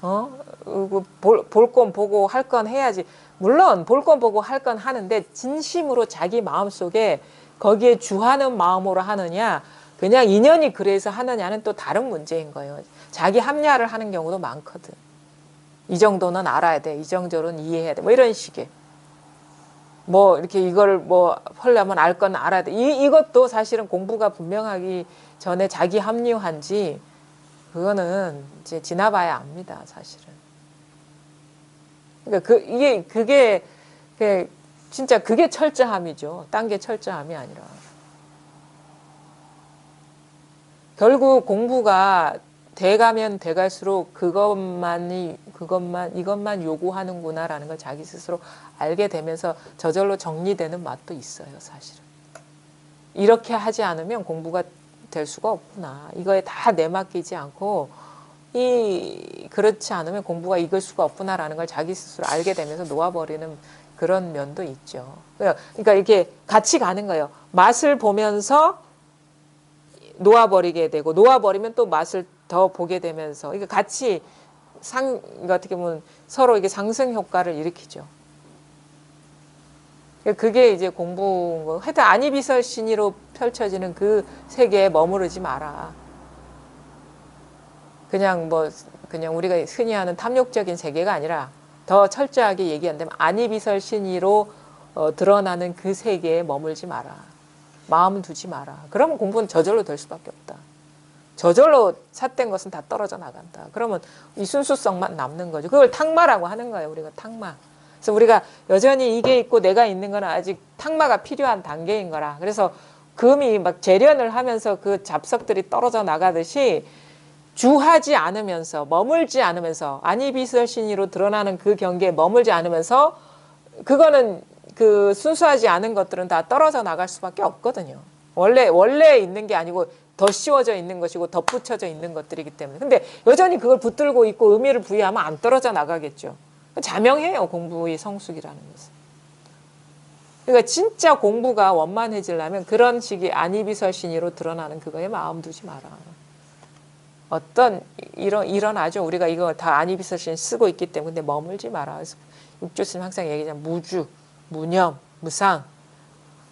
볼 건 보고 할 건 해야지. 물론 볼 건 보고 할 건 하는데 진심으로 자기 마음속에 거기에 주하는 마음으로 하느냐 그냥 인연이 그래서 하느냐는 또 다른 문제인 거예요. 자기 합리화를 하는 경우도 많거든. 이 정도는 알아야 돼. 이 정도는 이해해야 돼. 뭐 이런 식의. 뭐 이렇게 이걸 뭐 하려면 알 건 알아야 돼. 이것도 사실은 공부가 분명하기 전에 자기 합리화인지 그거는 이제 지나봐야 압니다. 사실은. 그러니까 그게 진짜 그게 철저함이죠. 딴 게 철저함이 아니라. 결국 공부가 돼가면 돼갈수록 이것만 요구하는구나라는 걸 자기 스스로 알게 되면서 저절로 정리되는 맛도 있어요, 사실은. 이렇게 하지 않으면 공부가 될 수가 없구나. 이거에 다 내맡기지 않고 그렇지 않으면 공부가 익을 수가 없구나라는 걸 자기 스스로 알게 되면서 놓아버리는 그런 면도 있죠. 그러니까 이렇게 같이 가는 거예요. 맛을 보면서 놓아버리게 되고 놓아버리면 또 맛을 더 보게 되면서 이게 같이 어떻게 보면 서로 이게 상승 효과를 일으키죠. 그게 이제 공부 하여튼 안이비설신의로 펼쳐지는 그 세계에 머무르지 마라. 그냥 우리가 흔히 하는 탐욕적인 세계가 아니라 더 철저하게 얘기한다면 안이비설신의로 드러나는 그 세계에 머물지 마라. 마음 두지 마라. 그러면 공부는 저절로 될 수밖에 없다. 저절로 삿된 것은 다 떨어져 나간다. 그러면 이 순수성만 남는 거죠. 그걸 탁마라고 하는 거예요. 우리가 탁마. 그래서 우리가 여전히 이게 있고 내가 있는 거는 아직 탁마가 필요한 단계인 거라. 그래서 금이 막 재련을 하면서 그 잡석들이 떨어져 나가듯이 주하지 않으면서 머물지 않으면서 안이비설신의로 드러나는 그 경계에 머물지 않으면서 그거는 그 순수하지 않은 것들은 다 떨어져 나갈 수밖에 없거든요. 원래 있는 게 아니고 더 씌워져 있는 것이고 덧붙여져 있는 것들이기 때문에. 근데 여전히 그걸 붙들고 있고 의미를 부여하면 안 떨어져 나가겠죠. 자명해요, 공부의 성숙이라는 것은. 그러니까 진짜 공부가 원만해지려면 그런 식의 안이비설신이로 드러나는 그거에 마음 두지 마라. 어떤 일어나죠. 우리가 이거 다 안이비설신 쓰고 있기 때문에 머물지 마라. 그래서 육조스님 항상 얘기하잖아요. 무주, 무념, 무상,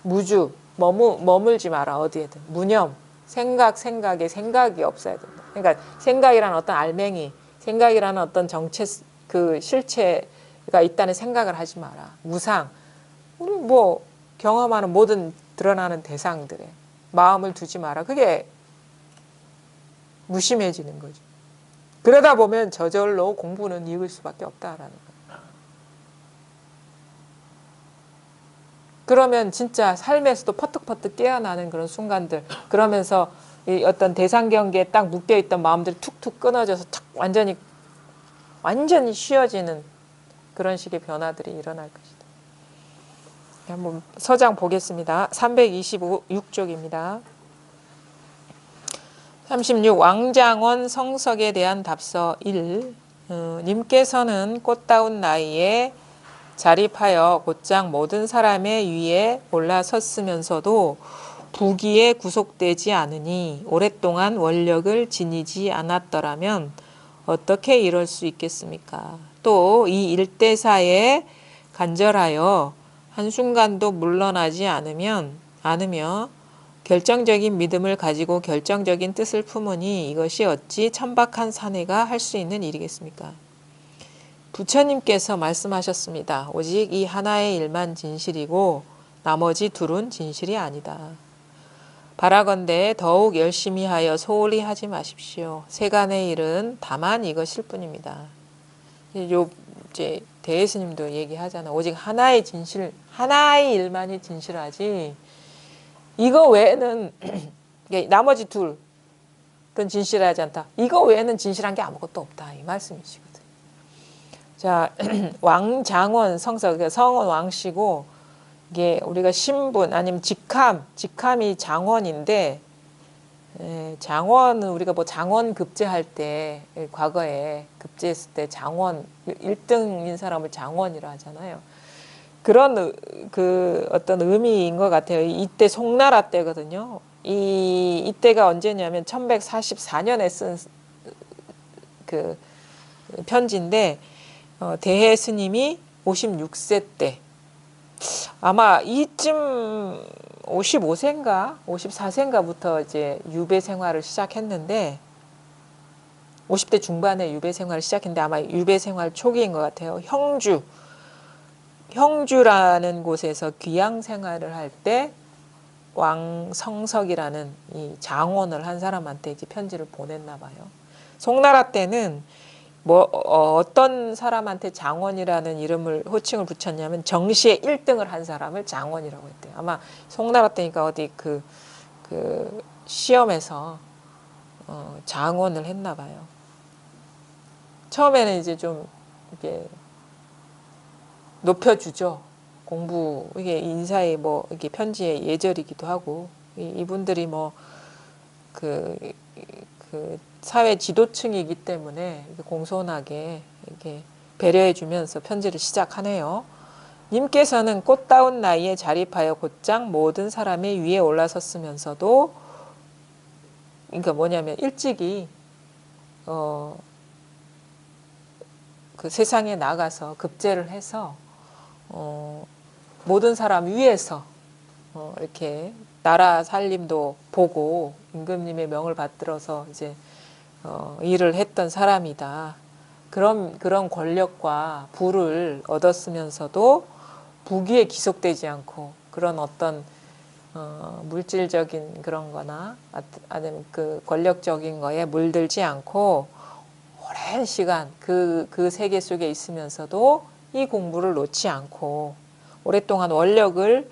무주, 머물지 마라. 어디에든. 무념, 생각에 생각이 없어야 된다. 그러니까 생각이라는 어떤 알맹이, 생각이라는 어떤 정체, 그 실체가 있다는 생각을 하지 마라. 무상, 우리 뭐 경험하는 모든 드러나는 대상들에 마음을 두지 마라. 그게 무심해지는 거죠. 그러다 보면 저절로 공부는 익을 수밖에 없다라는 거예요. 그러면 진짜 삶에서도 퍼뜩퍼뜩 깨어나는 그런 순간들, 그러면서 이 어떤 대상 경계에 딱 묶여있던 마음들이 툭툭 끊어져서 탁 완전히 쉬어지는 그런 식의 변화들이 일어날 것이다. 한번 서장 보겠습니다. 326쪽입니다. 36. 왕장원 성석에 대한 답서 1. 님께서는 꽃다운 나이에 자립하여 곧장 모든 사람의 위에 올라섰으면서도 부귀에 구속되지 않으니 오랫동안 원력을 지니지 않았더라면 어떻게 이럴 수 있겠습니까? 또 이 일대사에 간절하여 한순간도 물러나지 않으며 결정적인 믿음을 가지고 결정적인 뜻을 품으니 이것이 어찌 천박한 사내가 할 수 있는 일이겠습니까? 부처님께서 말씀하셨습니다. 오직 이 하나의 일만 진실이고 나머지 둘은 진실이 아니다. 바라건대 더욱 열심히 하여 소홀히 하지 마십시오. 세간의 일은 다만 이것일 뿐입니다. 이제 대예스님도 얘기하잖아. 오직 하나의 진실, 하나의 일만이 진실하지. 이거 외에는 나머지 둘은 진실하지 않다. 이거 외에는 진실한 게 아무것도 없다. 이 말씀이시거든. 자, 왕장원 성석, 성은 왕씨고 이게 우리가 신분 아니면 직함이 장원인데, 장원은 우리가 뭐 장원 급제할 때 과거에 급제했을 때 장원 1등인 사람을 장원이라 하잖아요. 그런 그 어떤 의미인 것 같아요. 이때 송나라 때거든요. 이때가 언제냐면 1144년에 쓴 그 편지인데 대해 스님이 56세 때 아마 이쯤 55세인가 54세인가부터 이제 유배 생활을 시작했는데 50대 중반에 유배 생활을 시작했는데 아마 유배 생활 초기인 것 같아요. 형주라는 곳에서 귀양 생활을 할 때 왕성석이라는 이 장원을 한 사람한테 이제 편지를 보냈나 봐요. 송나라 때는 뭐 어떤 사람한테 장원이라는 이름을 호칭을 붙였냐면 정시에 1등을 한 사람을 장원이라고 했대요. 아마 송나라 때니까 어디 그 시험에서 장원을 했나 봐요. 처음에는 이제 좀 이게 높여주죠. 공부 이게 인사의 뭐 이게 편지의 예절이기도 하고 이분들이 뭐 그 사회 지도층이기 때문에 공손하게 이렇게 배려해주면서 편지를 시작하네요. 님께서는 꽃다운 나이에 자립하여 곧장 모든 사람의 위에 올라섰으면서도 그러니까 뭐냐면 일찍이 그 세상에 나가서 급제를 해서 모든 사람 위에서 이렇게 나라 살림도 보고 임금님의 명을 받들어서 이제 일을 했던 사람이다. 그런 권력과 부를 얻었으면서도 부귀에 기속되지 않고 그런 어떤 물질적인 그런 거나 아니면 그 권력적인 거에 물들지 않고 오랜 시간 그 세계 속에 있으면서도 이 공부를 놓지 않고 오랫동안 원력을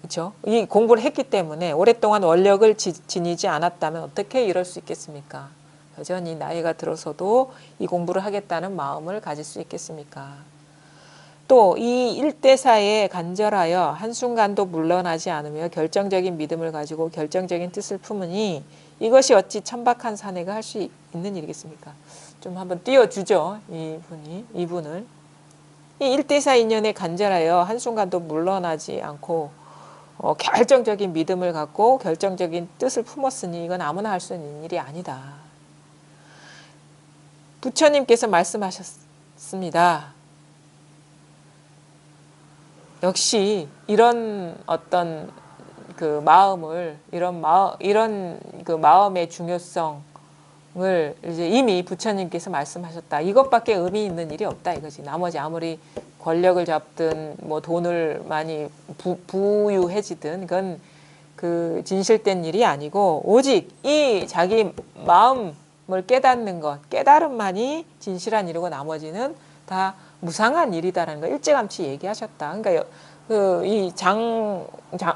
그렇죠? 이 공부를 했기 때문에 오랫동안 원력을 지니지 않았다면 어떻게 이럴 수 있겠습니까? 여전히 나이가 들어서도 이 공부를 하겠다는 마음을 가질 수 있겠습니까? 또 이 일대사에 간절하여 한순간도 물러나지 않으며 결정적인 믿음을 가지고 결정적인 뜻을 품으니 이것이 어찌 천박한 사내가 할 수 있는 일이겠습니까? 좀 한번 띄워주죠. 이분을. 이 일대사 인연에 간절하여 한순간도 물러나지 않고 결정적인 믿음을 갖고 결정적인 뜻을 품었으니 이건 아무나 할 수 있는 일이 아니다. 부처님께서 말씀하셨습니다. 역시 이런 어떤 그 마음을 이런 그 마음의 중요성을 이제 이미 부처님께서 말씀하셨다. 이것밖에 의미 있는 일이 없다 이거지. 나머지 아무리 권력을 잡든 뭐 돈을 많이 부유해지든 그건 그 진실된 일이 아니고 오직 이 자기 마음을 깨닫는 것, 깨달음만이 진실한 일이고 나머지는 다 무상한 일이다라는 거 일찌감치 얘기하셨다. 그러니까 이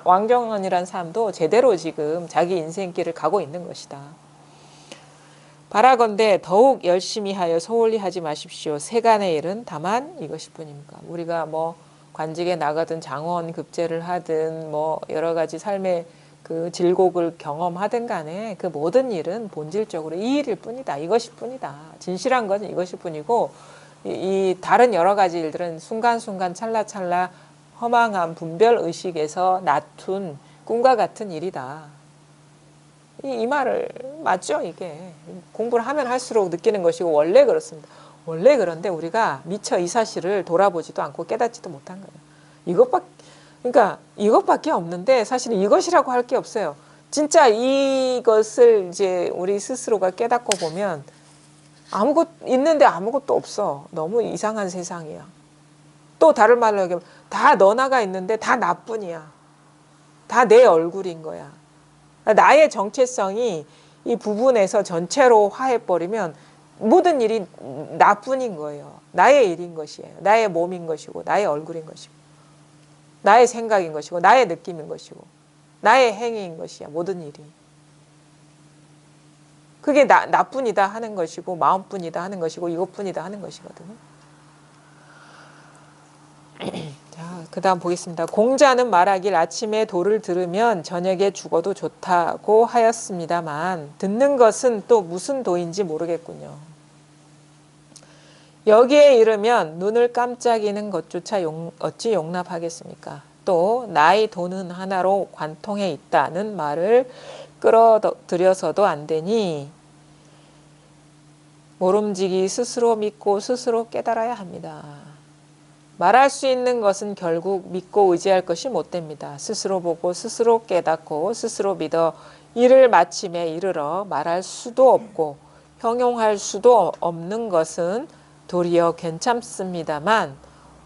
왕정원이라는 사람도 제대로 지금 자기 인생길을 가고 있는 것이다. 바라건대 더욱 열심히 하여 소홀히 하지 마십시오. 세간의 일은 다만 이것일 뿐입니다. 우리가 뭐 관직에 나가든 장원 급제를 하든 뭐 여러 가지 삶의 그 질곡을 경험하든 간에 그 모든 일은 본질적으로 이 일일 뿐이다. 이것일 뿐이다. 진실한 것은 이것일 뿐이고 이 다른 여러 가지 일들은 순간순간 찰나찰나 허망한 분별 의식에서 낮춘 꿈과 같은 일이다. 이 말을 맞죠? 이게 공부를 하면 할수록 느끼는 것이고 원래 그렇습니다. 원래 그런데 우리가 미처 이 사실을 돌아보지도 않고 깨닫지도 못한 거예요. 그러니까 이것밖에 없는데 사실은 이것이라고 할 게 없어요. 진짜 이것을 이제 우리 스스로가 깨닫고 보면 있는데 아무것도 없어. 너무 이상한 세상이야. 또 다른 말로 얘기하면 다 너나가 있는데 다 나뿐이야. 다 내 얼굴인 거야. 나의 정체성이 이 부분에서 전체로 화해버리면 모든 일이 나뿐인 거예요. 나의 일인 것이에요. 나의 몸인 것이고 나의 얼굴인 것이고 나의 생각인 것이고 나의 느낌인 것이고 나의 행위인 것이야. 모든 일이. 그게 나뿐이다 하는 것이고 마음뿐이다 하는 것이고 이것뿐이다 하는 것이거든요. 자, 그 다음 보겠습니다. 공자는 말하길 아침에 도를 들으면 저녁에 죽어도 좋다고 하였습니다만 듣는 것은 또 무슨 도인지 모르겠군요. 여기에 이르면 눈을 깜짝이는 것조차 어찌 용납하겠습니까? 또 나의 도는 하나로 관통해 있다는 말을 끌어들여서도 안 되니 모름지기 스스로 믿고 스스로 깨달아야 합니다. 말할 수 있는 것은 결국 믿고 의지할 것이 못됩니다. 스스로 보고 스스로 깨닫고 스스로 믿어 이를 마침에 이르러 말할 수도 없고 형용할 수도 없는 것은 도리어 괜찮습니다만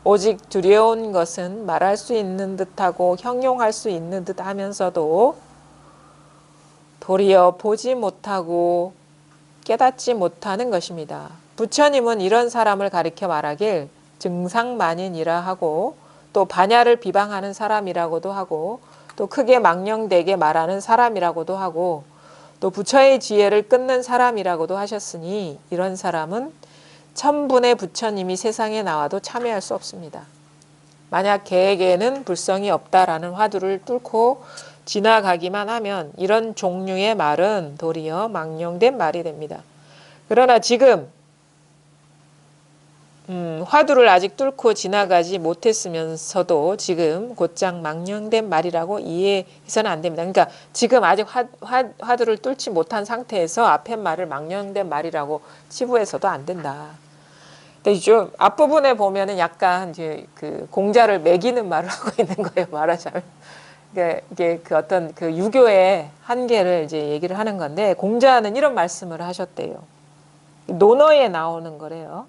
오직 두려운 것은 말할 수 있는 듯하고 형용할 수 있는 듯 하면서도 도리어 보지 못하고 깨닫지 못하는 것입니다. 부처님은 이런 사람을 가리켜 말하길 증상만인이라 하고 또 반야를 비방하는 사람이라고도 하고 또 크게 망령되게 말하는 사람이라고도 하고 또 부처의 지혜를 끊는 사람이라고도 하셨으니 이런 사람은 천분의 부처님이 세상에 나와도 참여할 수 없습니다. 만약 개에게는 불성이 없다라는 화두를 뚫고 지나가기만 하면 이런 종류의 말은 도리어 망령된 말이 됩니다. 그러나 지금 화두를 아직 뚫고 지나가지 못했으면서도 지금 곧장 망령된 말이라고 이해해서는 안 됩니다. 그러니까 지금 아직 화두를 뚫지 못한 상태에서 앞에 말을 망령된 말이라고 치부해서도 안 된다. 근데 좀 앞부분에 보면은 약간 이제 그 공자를 매기는 말을 하고 있는 거예요. 말하자면. 이게 그 어떤 그 유교의 한계를 이제 얘기를 하는 건데 공자는 이런 말씀을 하셨대요. 논어에 나오는 거래요.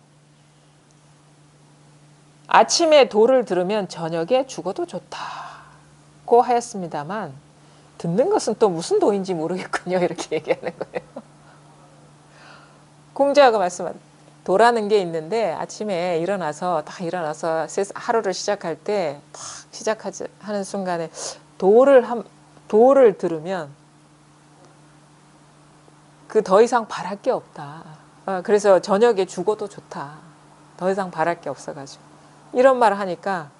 아침에 도를 들으면 저녁에 죽어도 좋다고 하였습니다만 듣는 것은 또 무슨 도인지 모르겠군요. 이렇게 얘기하는 거예요. 공자가 말씀한 도라는 게 있는데 아침에 일어나서 하루를 시작할 때 딱 하는 순간에 도를 들으면 그 더 이상 바랄 게 없다. 그래서 저녁에 죽어도 좋다. 더 이상 바랄 게 없어가지고. 이런 말을 하니까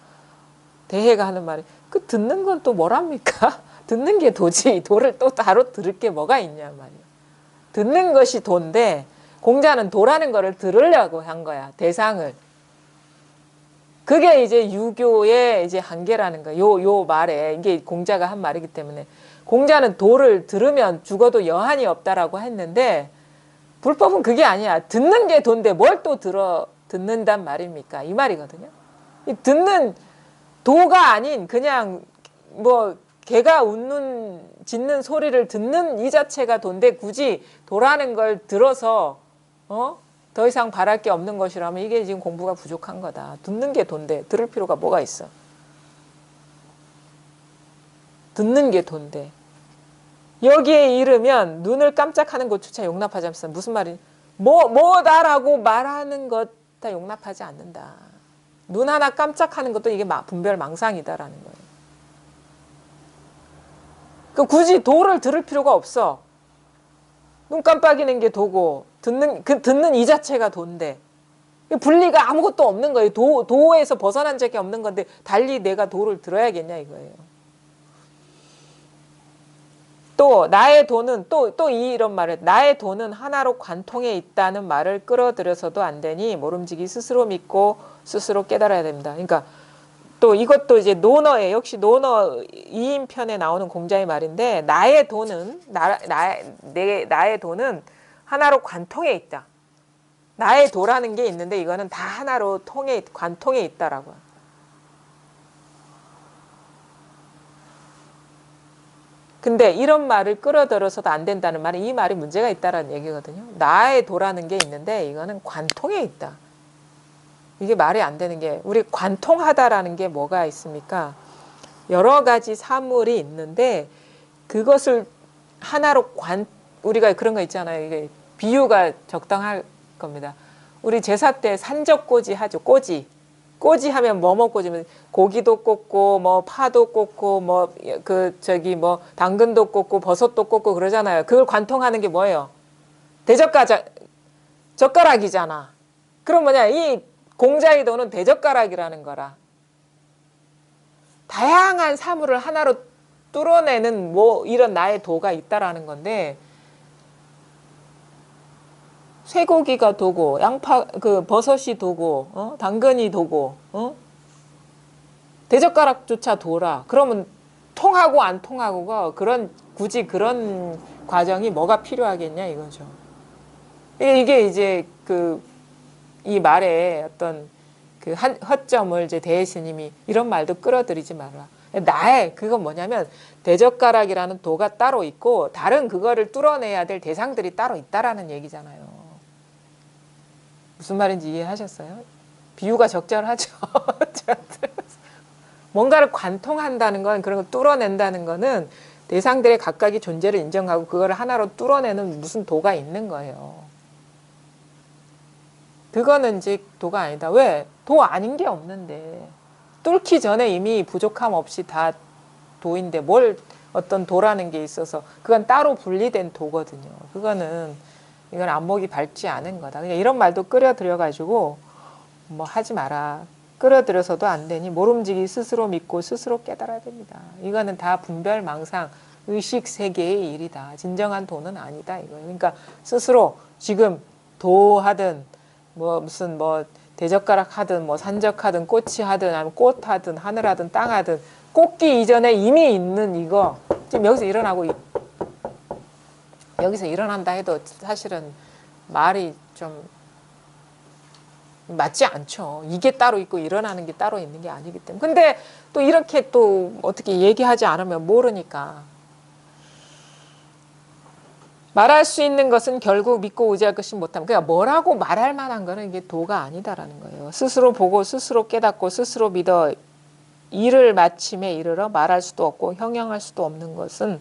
대해가 하는 말이 그 듣는 건 또 뭐랍니까? 듣는 게 도지 도를 또 따로 들을 게 뭐가 있냐 말이야. 듣는 것이 도인데 공자는 도라는 거를 들으려고 한 거야. 대상을. 그게 이제 유교의 이제 한계라는 거야. 요 말에 이게 공자가 한 말이기 때문에 공자는 도를 들으면 죽어도 여한이 없다라고 했는데 불법은 그게 아니야. 듣는 게 도인데 뭘 또 듣는단 말입니까? 이 말이거든요. 이 듣는 도가 아닌 그냥 뭐 개가 짖는 소리를 듣는 이 자체가 도인데 굳이 도라는 걸 들어서 더 이상 바랄 게 없는 것이라면 이게 지금 공부가 부족한 거다. 듣는 게 도인데 들을 필요가 뭐가 있어. 듣는 게 도인데 여기에 이르면 눈을 깜짝하는 것조차 용납하지 않습니다. 무슨 말이냐. 뭐다라고 말하는 것 다 용납하지 않는다. 눈 하나 깜짝하는 것도 이게 분별망상이다라는 거예요. 그 굳이 도를 들을 필요가 없어. 눈 깜빡이는 게 도고 듣는 이 자체가 도인데 분리가 아무것도 없는 거예요. 도에서 벗어난 적이 없는 건데 달리 내가 도를 들어야겠냐 이거예요. 또 나의 도는 또 이런 말을 나의 도는 하나로 관통해 있다는 말을 끌어들여서도 안 되니 모름지기 스스로 믿고 스스로 깨달아야 됩니다. 그러니까 또 이것도 이제 논어에 역시 논어 2인편에 나오는 공자의 말인데 나의 도는 나의 도는 하나로 관통해 있다. 나의 도라는 게 있는데 이거는 다 하나로 관통해 있다라고. 근데 이런 말을 끌어들여서도 안 된다는 말은 이 말이 문제가 있다라는 얘기거든요. 나의 도라는 게 있는데 이거는 관통해 있다. 이게 말이 안 되는 게 우리 관통하다라는 게 뭐가 있습니까? 여러 가지 사물이 있는데 그것을 하나로 우리가 그런 거 있잖아요. 이게 비유가 적당할 겁니다. 우리 제사 때 산적꼬지 하죠. 꼬지 하면 뭐뭐 꼬지면 고기도 꽂고 뭐 파도 꽂고 뭐 당근도 꽂고 버섯도 꽂고 그러잖아요. 그걸 관통하는 게 뭐예요? 젓가락이잖아. 그럼 뭐냐? 이 공자의 도는 대젓가락이라는 거라. 다양한 사물을 하나로 뚫어내는 뭐 이런 나의 도가 있다라는 건데 쇠고기가 도고 버섯이 도고 당근이 도고 대젓가락조차 도라. 그러면 통하고 안 통하고가 굳이 그런 과정이 뭐가 필요하겠냐 이거죠. 이게 이제 이 말에 어떤 허점을 이제 대스님이 이런 말도 끌어들이지 말라. 그건 뭐냐면 대젓가락이라는 도가 따로 있고 다른 그거를 뚫어내야 될 대상들이 따로 있다라는 얘기잖아요. 무슨 말인지 이해하셨어요? 비유가 적절하죠. 뭔가를 관통한다는 건 그런 걸 뚫어낸다는 거는 대상들의 각각의 존재를 인정하고 그거를 하나로 뚫어내는 무슨 도가 있는 거예요. 그거는 이제 도가 아니다. 왜? 도 아닌 게 없는데 뚫기 전에 이미 부족함 없이 다 도인데 뭘 어떤 도라는 게 있어서 그건 따로 분리된 도거든요. 이건 안목이 밝지 않은 거다. 그냥 이런 말도 끌어들여가지고 뭐 하지 마라. 끌어들여서도 안 되니 모름지기 스스로 믿고 스스로 깨달아야 됩니다. 이거는 다 분별망상, 의식세계의 일이다. 진정한 도는 아니다. 이거예요. 그러니까 스스로 지금 도하든 무슨 대젓가락 하든 산적하든 꽃이 하든 아니면 꽃 하든 하늘 하든 땅 하든 꽂기 이전에 이미 있는 이거 지금 여기서 일어난다 해도 사실은 말이 좀 맞지 않죠. 이게 따로 있고 일어나는 게 따로 있는 게 아니기 때문에. 근데 또 이렇게 또 어떻게 얘기하지 않으면 모르니까. 말할 수 있는 것은 결국 믿고 의지할 것이 못함. 그러니까 뭐라고 말할 만한 거는 이게 도가 아니다라는 거예요. 스스로 보고 스스로 깨닫고 스스로 믿어 일을 마침에 이르러 말할 수도 없고 형용할 수도 없는 것은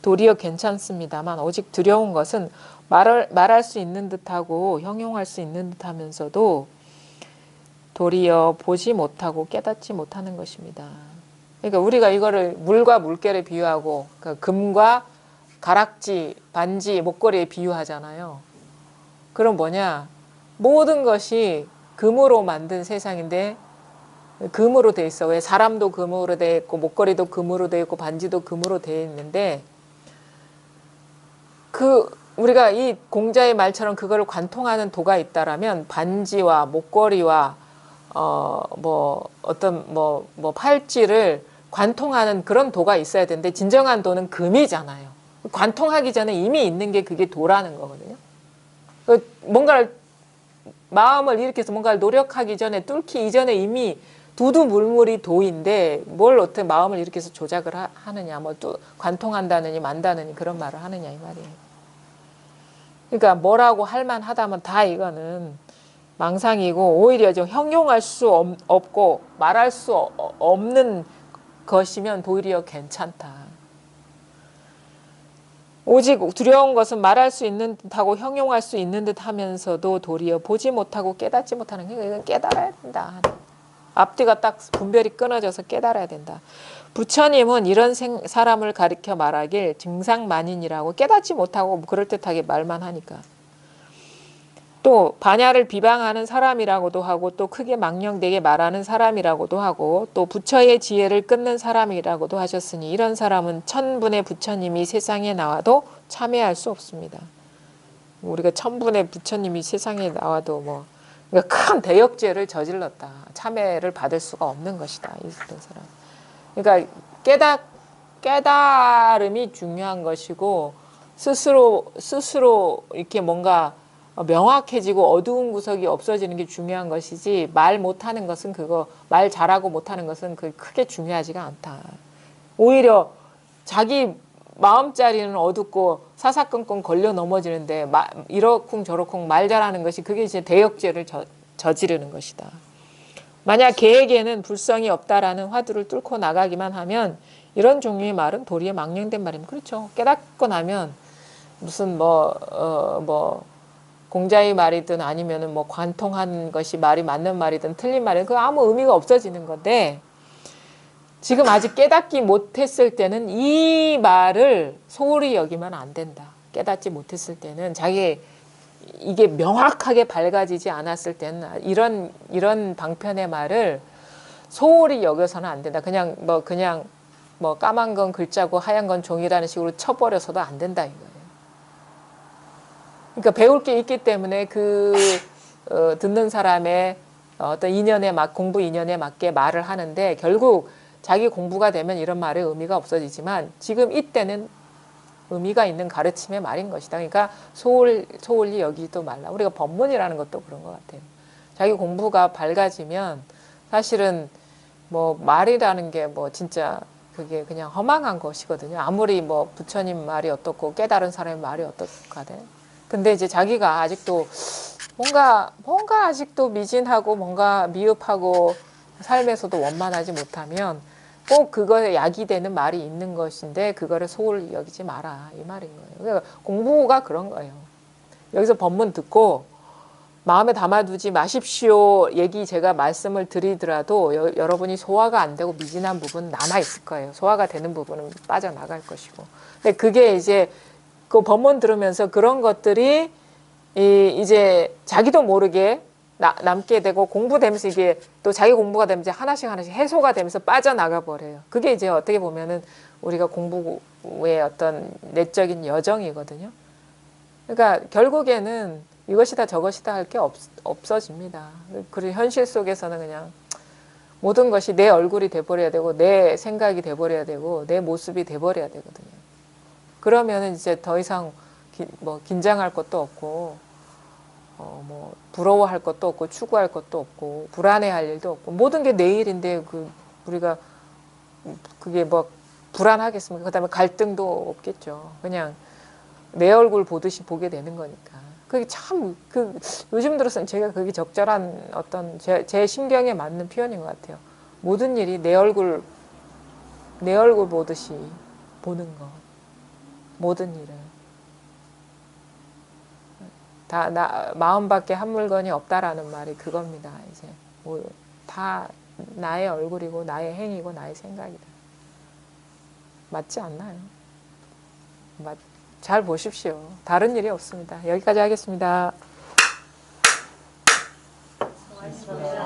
도리어 괜찮습니다만 오직 두려운 것은 말할 수 있는 듯하고 형용할 수 있는 듯하면서도 도리어 보지 못하고 깨닫지 못하는 것입니다. 그러니까 우리가 이거를 물과 물결에 비유하고 금과 가락지, 반지, 목걸이에 비유하잖아요. 그럼 뭐냐? 모든 것이 금으로 만든 세상인데 금으로 돼 있어. 왜 사람도 금으로 돼 있고 목걸이도 금으로 돼 있고 반지도 금으로 돼 있는데 그 우리가 이 공자의 말처럼 그걸 관통하는 도가 있다라면 반지와 목걸이와 뭐 어떤 뭐 팔찌를 관통하는 그런 도가 있어야 되는데 진정한 도는 금이잖아요. 관통하기 전에 이미 있는 게 그게 도라는 거거든요. 뭔가를 마음을 일으켜서 뭔가를 노력하기 전에 뚫기 이전에 이미 두두물물이 도인데 뭘 어떻게 마음을 일으켜서 조작을 하느냐 뭐 또 관통한다느니 만다느니 그런 말을 하느냐 이 말이에요. 그러니까 뭐라고 할만하다면 다 이거는 망상이고 오히려 좀 형용할 수 없고 말할 수 없는 것이면 도리어 괜찮다. 오직 두려운 것은 말할 수 있는 듯하고 형용할 수 있는 듯 하면서도 도리어 보지 못하고 깨닫지 못하는 게 이건 깨달아야 된다. 앞뒤가 딱 분별이 끊어져서 깨달아야 된다. 부처님은 이런 사람을 가리켜 말하길 증상만인이라고 깨닫지 못하고 그럴듯하게 말만 하니까. 또 반야를 비방하는 사람이라고도 하고 또 크게 망령되게 말하는 사람이라고도 하고 또 부처의 지혜를 끊는 사람이라고도 하셨으니 이런 사람은 천분의 부처님이 세상에 나와도 참회할 수 없습니다. 우리가 천분의 부처님이 세상에 나와도 뭐 그러니까 큰 대역죄를 저질렀다. 참회를 받을 수가 없는 것이다. 이런 사람. 그러니까 깨달음이 중요한 것이고 스스로 이렇게 뭔가 명확해지고 어두운 구석이 없어지는 게 중요한 것이지 말 못하는 것은 그거 말 잘하고 못하는 것은 그 크게 중요하지가 않다. 오히려 자기 마음자리는 어둡고 사사건건 걸려 넘어지는데 이러쿵 저러쿵 말 잘하는 것이 그게 이제 대역죄를 저지르는 것이다. 만약 개에게는 불성이 없다라는 화두를 뚫고 나가기만 하면 이런 종류의 말은 도리어 망령된 말입니다. 그렇죠. 깨닫고 나면 무슨 공자의 말이든 아니면은 뭐 관통한 것이 말이 맞는 말이든 틀린 말이든 그 아무 의미가 없어지는 건데 지금 아직 깨닫지 못했을 때는 이 말을 소홀히 여기면 안 된다. 깨닫지 못했을 때는 자기 이게 명확하게 밝아지지 않았을 때는 이런 방편의 말을 소홀히 여겨서는 안 된다. 그냥 까만 건 글자고 하얀 건 종이라는 식으로 쳐버려서도 안 된다 이거예요. 그러니까 배울 게 있기 때문에 듣는 사람의 어떤 공부 인연에 맞게 말을 하는데 결국 자기 공부가 되면 이런 말의 의미가 없어지지만 지금 이때는 의미가 있는 가르침의 말인 것이다. 그러니까 소홀히 여기도 말라. 우리가 법문이라는 것도 그런 것 같아요. 자기 공부가 밝아지면 사실은 뭐 말이라는 게 뭐 진짜 그게 그냥 허망한 것이거든요. 아무리 뭐 부처님 말이 어떻고 깨달은 사람의 말이 어떻거든. 근데 이제 자기가 아직도 뭔가 아직도 미진하고 뭔가 미흡하고 삶에서도 원만하지 못하면 꼭 그거에 약이 되는 말이 있는 것인데 그거를 소홀히 여기지 마라 이 말인 거예요. 그러니까 공부가 그런 거예요. 여기서 법문 듣고 마음에 담아두지 마십시오 얘기 제가 말씀을 드리더라도 여러분이 소화가 안 되고 미진한 부분은 남아있을 거예요. 소화가 되는 부분은 빠져나갈 것이고. 근데 그게 이제 그 법문 들으면서 그런 것들이 이제 자기도 모르게 남게 되고 공부되면서 이게 또 자기 공부가 되면서 하나씩 해소가 되면서 빠져나가 버려요. 그게 이제 어떻게 보면은 우리가 공부의 어떤 내적인 여정이거든요. 그러니까 결국에는 이것이다 저것이다 할 게 없어집니다. 그리고 현실 속에서는 그냥 모든 것이 내 얼굴이 돼버려야 되고 내 생각이 돼버려야 되고 내 모습이 돼버려야 되거든요. 그러면은 이제 더 이상 긴장할 것도 없고 부러워할 것도 없고 추구할 것도 없고 불안해할 일도 없고 모든 게 내일인데 우리가 그게 뭐 불안하겠습니까? 그다음에 갈등도 없겠죠. 그냥 내 얼굴 보듯이 보게 되는 거니까. 그게 참 요즘 들어서는 제가 그게 적절한 어떤 제 심경에 맞는 표현인 것 같아요. 모든 일이 내 얼굴 보듯이 보는 것. 모든 일을. 마음밖에 한 물건이 없다라는 말이 그겁니다. 이제 다 나의 얼굴이고 나의 행위고 나의 생각이다. 맞지 않나요? 잘 보십시오. 다른 일이 없습니다. 여기까지 하겠습니다. 수고하셨습니다.